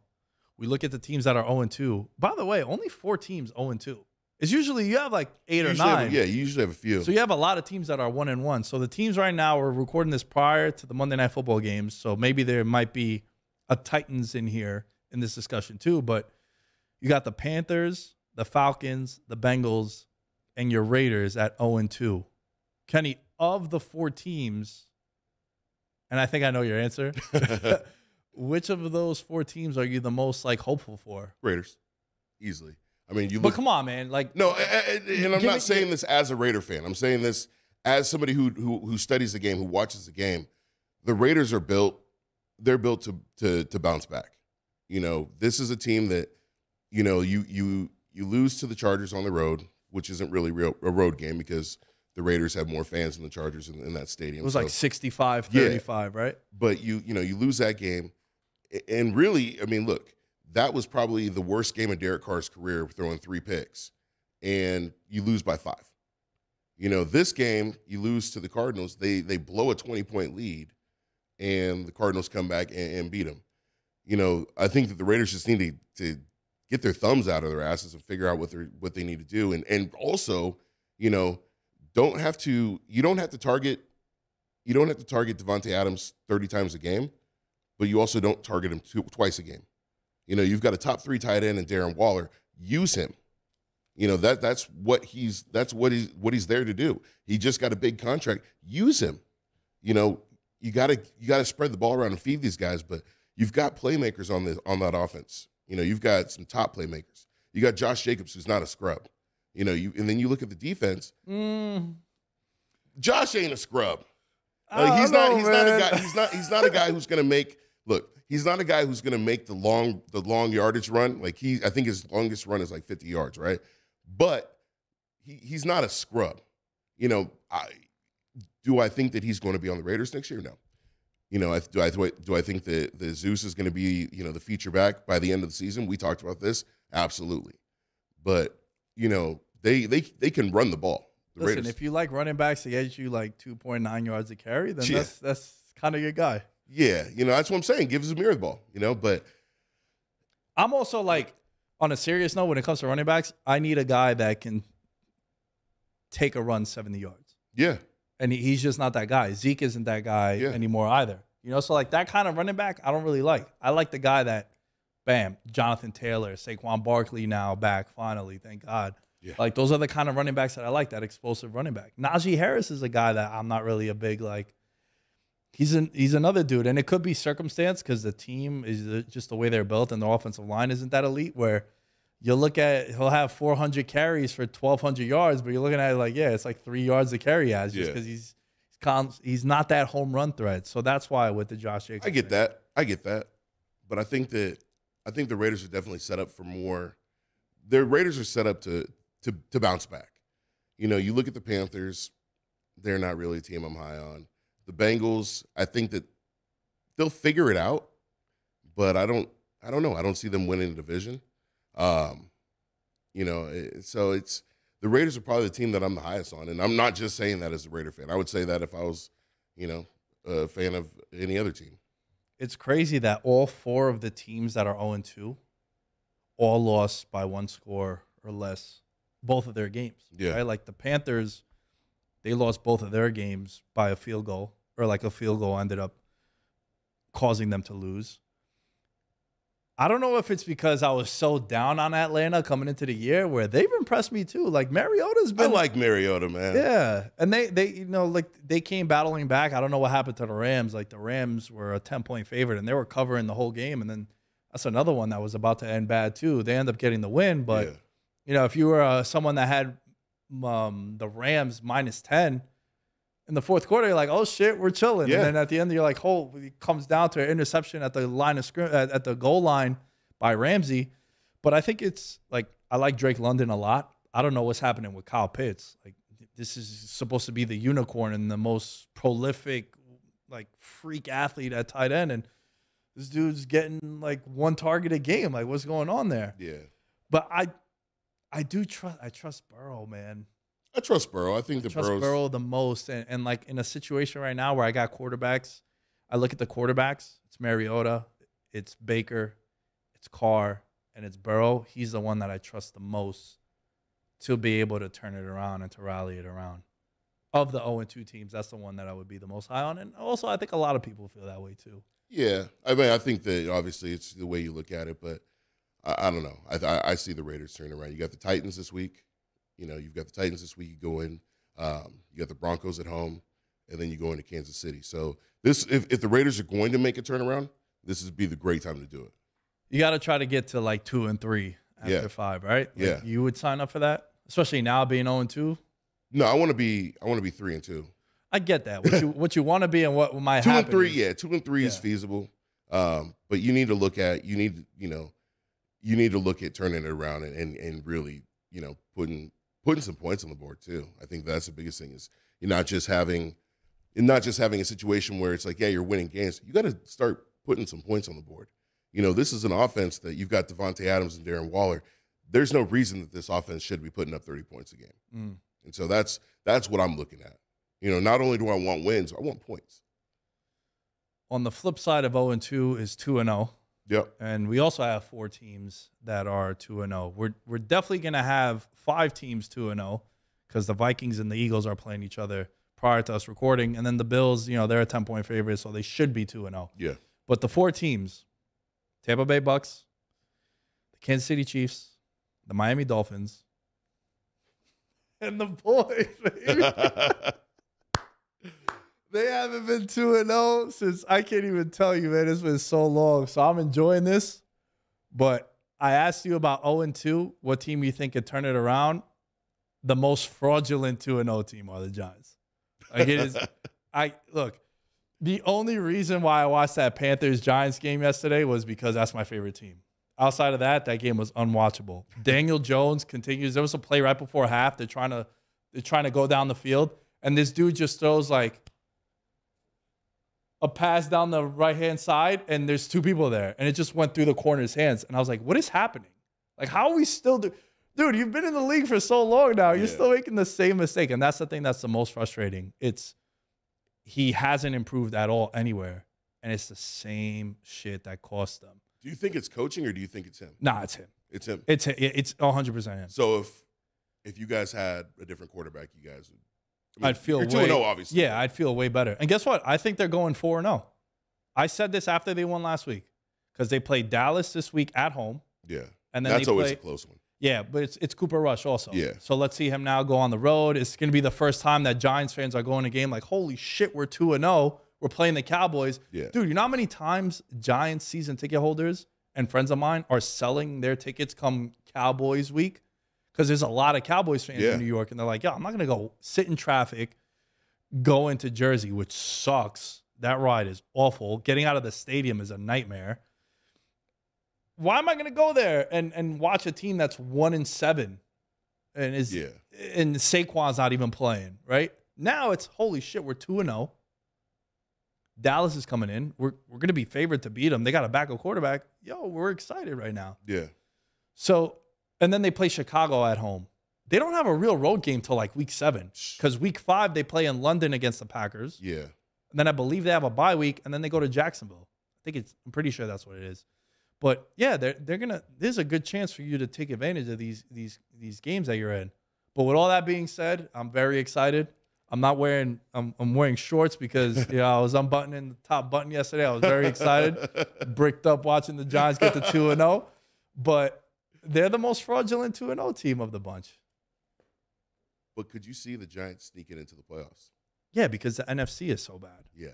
We look at the teams that are 0-2. By the way, only 4 teams 0-2. It's usually you have like 8 or 9. You usually have a few. So you have a lot of teams that are 1-1. So the teams right now, we're recording this prior to the Monday Night Football games. So maybe there might be a Titans in here in this discussion too. But you got the Panthers, the Falcons, the Bengals, and your Raiders at 0-2. Kenny, of the 4 teams, and I think I know your answer, which of those 4 teams are you the most hopeful for? Raiders, easily. I mean, But come on, man. No, and I'm not saying this as a Raider fan. I'm saying this as somebody who studies the game, who watches the game. The Raiders are built. They're built to bounce back. This is a team that, you lose to the Chargers on the road, which isn't really a road game because the Raiders have more fans than the Chargers in that stadium. It was like 65-35, right? But you lose that game, and really, I mean, look. That was probably the worst game of Derek Carr's career, throwing 3 picks, and you lose by 5. This game, you lose to the Cardinals. They blow a 20-point lead, and the Cardinals come back and beat them. I think that the Raiders just need to get their thumbs out of their asses and figure out what they need to do, and also, you don't have to target Devontae Adams 30 times a game, but you also don't target him twice a game. You've got a top 3 tight end in Darren Waller. Use him. That's what he's there to do. He just got a big contract. Use him. You gotta spread the ball around and feed these guys, but you've got playmakers on that offense. You've got some top playmakers. You got Josh Jacobs, who's not a scrub. And then you look at the defense. Josh ain't a scrub. He's not a guy who's gonna make. Look, he's not a guy who's going to make the long yardage run. I think his longest run is like 50 yards, right? but he's not a scrub. You know, do I think that he's going to be on the Raiders next year? No. You know, do I think that the Zeus is going to be, you know, the feature back by the end of the season? We talked about this. Absolutely. But, you know, they can run the ball. Listen, Raiders. if you like running backs to get you like 2.9 yards a carry, then that's kind of your guy. Yeah, you know, that's what I'm saying. Give Zamir the ball, you know, but I'm also like, on a serious note, when it comes to running backs, I need a guy that can take a run 70 yards. Yeah. And he's just not that guy. Zeke isn't that guy anymore either. You know, so like that kind of running back, I don't really like. I like the guy that, bam, Jonathan Taylor, Saquon Barkley now back finally, thank God. Yeah. Like those are the kind of running backs that I like, that explosive running back. Najee Harris is a guy that I'm not really a big like. He's another dude, and it could be circumstance because the team is just the way they're built, and the offensive line isn't that elite. Where you look at, he'll have 400 carries for 1,200 yards, but you're looking at it like, yeah, it's like 3 yards a carry has just because he's not that home run threat. So that's why with the Josh Jacobs. I get that, but I think the Raiders are definitely set up for more. Their Raiders are set up to bounce back. You know, you look at the Panthers, they're not really a team I'm high on. The Bengals, I think that they'll figure it out, but I don't know. I don't see them winning the division. You know, so it's the Raiders are probably the team that I'm the highest on, and I'm not just saying that as a Raider fan. I would say that if I was, you know, a fan of any other team. It's crazy that all 4 of the teams that are 0-2 all lost by 1 score or less both of their games. Yeah. Right? Like the Panthers, they lost both of their games by a field goal, or like a field goal ended up causing them to lose. I don't know if it's because I was so down on Atlanta coming into the year, where they've impressed me too. Like Mariota's been. I like Mariota, man. Yeah, and they you know, like they came battling back. I don't know what happened to the Rams. Like the Rams were a 10-point favorite, and they were covering the whole game. And then that's another one that was about to end bad too. They end up getting the win, but you know, if you were someone that had the Rams -10 in the fourth quarter, you're like, oh shit, we're chilling. Yeah. And then at the end, you're like, oh, it comes down to an interception at the line of at the goal line by Ramsey. But I think it's like, I like Drake London a lot. I don't know what's happening with Kyle Pitts. Like, this is supposed to be the unicorn and the most prolific, like, freak athlete at tight end, and this dude's getting like 1 target a game. Like, what's going on there? Yeah. But I trust Burrow, man. I trust Burrow. I think trust Burrow the most. And like in a situation right now where I got quarterbacks, I look at the quarterbacks. It's Mariota, it's Baker, it's Carr, and it's Burrow. He's the one that I trust the most to be able to turn it around and to rally it around. Of the 0-2 teams, that's the one that I would be the most high on. And also, I think a lot of people feel that way too. Yeah. I mean, I think that obviously it's the way you look at it, but I don't know. I see the Raiders turning around. You got the Titans this week. You know, you've got the Titans this week. You go in. You got the Broncos at home, and then you go into Kansas City. So this, if the Raiders are going to make a turnaround, this would be the great time to do it. You got to try to get to like 2 and 3 after 5, right? Like, yeah. You would sign up for that, especially now being 0-2. No, I want to be 3-2. I get that. What you want to be and what might 2 happen. 2 and 3, yeah. 2 and 3 is feasible. But you need to look at you need to look at turning it around and really, you know, putting some points on the board too. I think that's the biggest thing is you're not just having a situation where it's like, yeah, you're winning games. You got to start putting some points on the board. You know, this is an offense that you've got Devontae Adams and Darren Waller. There's no reason that this offense should be putting up 30 points a game. And so that's what I'm looking at. You know, not only do I want wins, I want points. On the flip side of 0-2 is 2-0. Yep. And we also have 4 teams that are 2-0. We're definitely going to have 5 teams 2-0 because the Vikings and the Eagles are playing each other prior to us recording. And then the Bills, you know, they're a 10-point favorite, so they should be 2-0. Yeah. But the 4 teams, Tampa Bay Bucks, the Kansas City Chiefs, the Miami Dolphins, and the boys, baby. They haven't been 2-0 since, I can't even tell you, man. It's been so long. So I'm enjoying this. But I asked you about 0-2, what team you think could turn it around. The most fraudulent 2-0 team are the Giants. Like it is. Look, the only reason why I watched that Panthers-Giants game yesterday was because that's my favorite team. outside of that game was unwatchable. Daniel Jones continues. There was a play right before half. They're trying to go down the field, and this dude just throws like a pass down the right-hand side, and there's two people there, and it just went through the corner's hands. And I was like, what is happening? Like, how are we still Dude, you've been in the league for so long now. You're still making the same mistake. And that's the thing that's the most frustrating. He hasn't improved at all anywhere, and it's the same shit that cost them. Do you think it's coaching, or do you think it's him? Nah, it's him. It's him. It's 100% him. So if you guys had a different quarterback, you guys would. I'd feel you're 2-0, obviously. Yeah, I'd feel way better. And guess what? I think they're going 4-0. I said this after they won last week because they played Dallas this week at home. Yeah, and then that's always a close one. Yeah, but it's Cooper Rush also. Yeah. So let's see him now go on the road. It's going to be the first time that Giants fans are going to a game like, holy shit, we're 2-0. We're playing the Cowboys. Yeah. Dude, you know how many times Giants season ticket holders and friends of mine are selling their tickets come Cowboys week? Because there's a lot of Cowboys fans in New York, and they're like, I'm not going to go sit in traffic, go into Jersey, which sucks. That ride is awful. Getting out of the stadium is a nightmare. Why am I going to go there and watch a team that's 1-7 and and Saquon's not even playing, right? Now it's, holy shit, we're 2-0. Dallas is coming in. We're going to be favored to beat them. They got a backup quarterback. Yo, we're excited right now. Yeah. So, and then they play Chicago at home. They don't have a real road game till like week 7 because week 5 they play in London against the Packers. Yeah. And then I believe they have a bye week, and then they go to Jacksonville. I'm pretty sure that's what it is. But yeah, they're gonna. There's a good chance for you to take advantage of these games that you're in. But with all that being said, I'm very excited. I'm wearing shorts because I was unbuttoning the top button yesterday. I was very excited, bricked up watching the Giants get to 2-0. But they're the most fraudulent 2-0 team of the bunch. But could you see the Giants sneaking into the playoffs? Yeah, because the NFC is so bad. Yeah,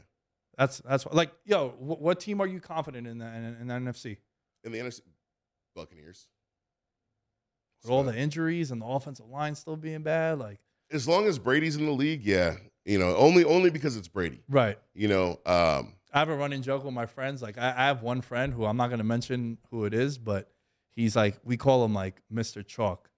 that's like, yo, what team are you confident in the NFC? In the NFC, Buccaneers. With all the injuries and the offensive line still being bad, like as long as Brady's in the league, yeah, only because it's Brady, right? I have a running joke with my friends. Like I have one friend who I'm not going to mention who it is, but he's like, we call him like Mr. Chalk.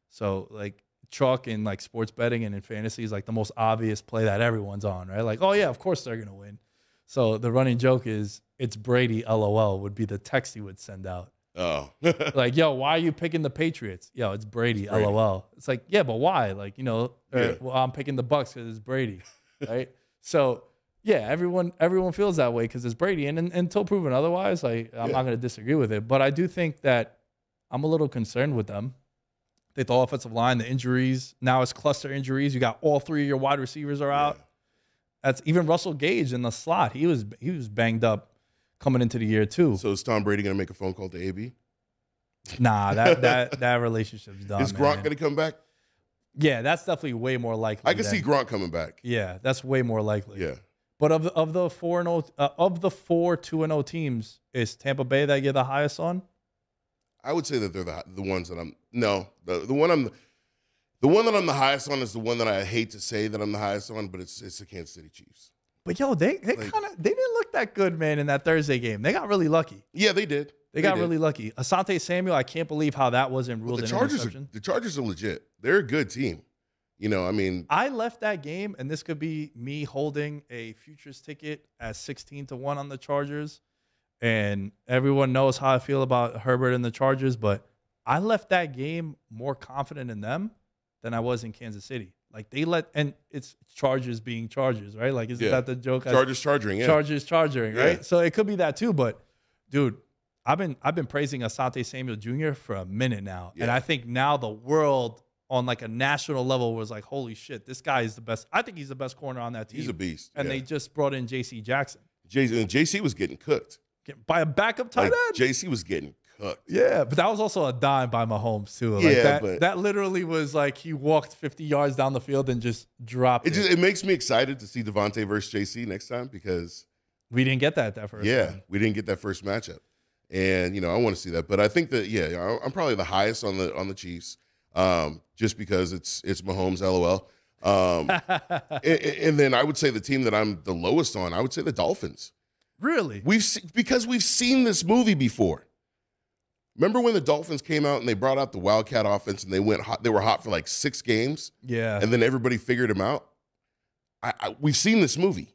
So like chalk in like sports betting and in fantasy is like the most obvious play that everyone's on, right? Like, oh yeah, of course they're going to win. So the running joke is, it's Brady, LOL, would be the text he would send out. Oh. Like, yo, why are you picking the Patriots? Yo, it's Brady, LOL. It's like, yeah, but why? Like, well, I'm picking the Bucks because it's Brady, right? So, yeah, everyone feels that way because it's Brady. And until proven otherwise, I'm not going to disagree with it. But I do think that I'm a little concerned with them. The offensive line, the injuries. Now it's cluster injuries. You got all 3 of your wide receivers are out. That's even Russell Gage in the slot. He was banged up coming into the year too. So is Tom Brady going to make a phone call to AB? Nah, that relationship's done. Is Gronk going to come back? Yeah, that's definitely way more likely. I can see Gronk coming back. Yeah, that's way more likely. Yeah. But of the 4-0 of the 4 2-0 teams, is Tampa Bay that you're the highest on? I would say that they're the ones that I'm the one that I'm the highest on is the one that I hate to say that I'm the highest on, but it's the Kansas City Chiefs. But yo, they didn't look that good, man, in that Thursday game. They got really lucky. Yeah, they did. They got really lucky. Asante Samuel, I can't believe how that wasn't ruled an interception. The Chargers are legit. They're a good team. I left that game, and this could be me holding a futures ticket at 16-1 on the Chargers. And everyone knows how I feel about Herbert and the Chargers, but I left that game more confident in them than I was in Kansas City. Like and it's Chargers being Chargers, right? Like, isn't that the joke? Chargers charging, yeah. Chargers charging, right? Yeah. So it could be that too. But dude, I've been praising Asante Samuel Jr. for a minute now, and I think now the world on like a national level was like, holy shit, this guy is the best. I think he's the best corner on that team. He's a beast. And they just brought in J.C. Jackson. JC was getting cooked By a backup tight end? JC was getting cooked. Yeah, but that was also a dime by Mahomes, too. Like that literally was like he walked 50 yards down the field and just dropped it. It makes me excited to see Devontae versus JC next time because we didn't get that first time. We didn't get that first matchup. And, I want to see that. But I think that, I'm probably the highest on the Chiefs just because it's Mahomes, LOL. And then I would say the team that I'm the lowest on, I would say the Dolphins. Really? Because we've seen this movie before. Remember when the Dolphins came out and they brought out the Wildcat offense and they went hot? They were hot for like 6 games. Yeah. And then everybody figured them out. We've seen this movie.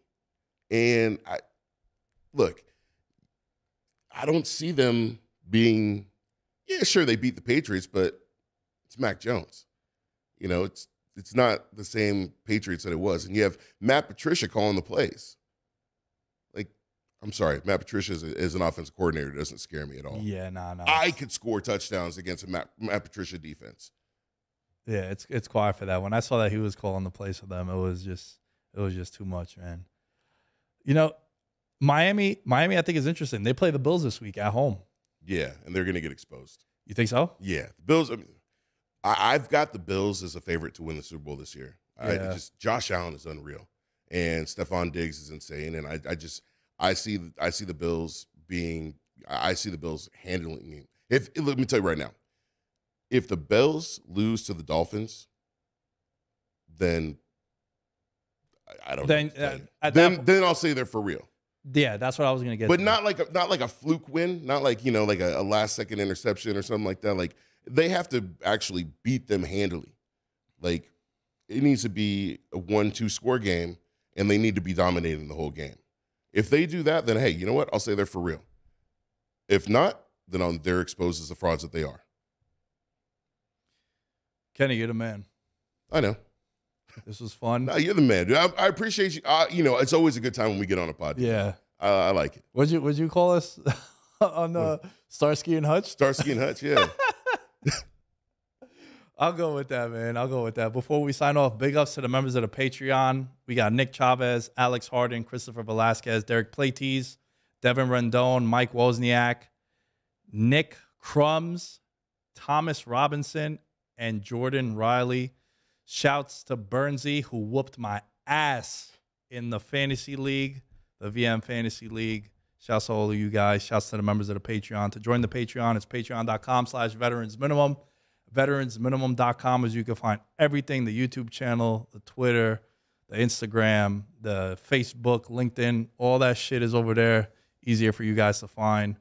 And look, I don't see them being, yeah, sure, they beat the Patriots, but it's Mac Jones. You know, it's not the same Patriots that it was. And you have Matt Patricia calling the plays. Like, I'm sorry, Matt Patricia is an offensive coordinator. It doesn't scare me at all. Yeah, no. I could score touchdowns against a Matt Patricia defense. Yeah, it's quiet for that. When I saw that he was calling the plays for them, it was just too much, man. You know, Miami, I think is interesting. They play the Bills this week at home. Yeah, and they're going to get exposed. You think so? Yeah, the Bills. I mean, I've got the Bills as a favorite to win the Super Bowl this year. Yeah. Josh Allen is unreal, and Stephon Diggs is insane, and I see the Bills being. I see the Bills handling it. Let me tell you right now, if the Bills lose to the Dolphins, then I don't know. Then I'll say they're for real. Yeah, that's what I was gonna get. But not like a fluke win, not like like a last second interception or something like that. Like they have to actually beat them handily. Like it needs to be a 1-2 score game, and they need to be dominating the whole game. If they do that, then hey, you know what? I'll say they're for real. If not, then they're exposed as the frauds that they are. Kenny, you're the man. I know. This was fun. No, you're the man, dude. I appreciate you. It's always a good time when we get on a podcast. Yeah, I like it. Would you call us on Starsky and Hutch? Starsky and Hutch, yeah. I'll go with that, man. I'll go with that. Before we sign off, big ups to the members of the Patreon. We got Nick Chavez, Alex Harden, Christopher Velasquez, Derek Platees, Devin Rendon, Mike Wozniak, Nick Crumbs, Thomas Robinson, and Jordan Riley. Shouts to Bernsey, who whooped my ass in the fantasy league, the VM Fantasy League. Shouts to all of you guys. Shouts to the members of the Patreon. To join the Patreon, it's patreon.com/veteransminimum. Veteransminimum.com is you can find everything, the YouTube channel, the Twitter, the Instagram, the Facebook, LinkedIn. All that shit is over there. Easier for you guys to find.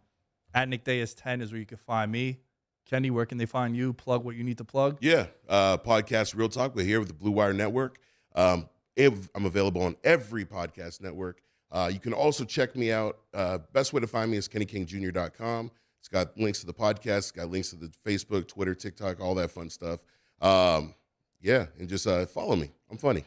At Nick Dais 10 is where you can find me. Kenny, where can they find you? Plug what you need to plug. Yeah, podcast Real Talk. We're here with the Blue Wire Network. I'm available on every podcast network. You can also check me out. Best way to find me is KennyKingJr.com. It's got links to the podcast. It's got links to the Facebook, Twitter, TikTok, all that fun stuff. Yeah, and just follow me. I'm funny.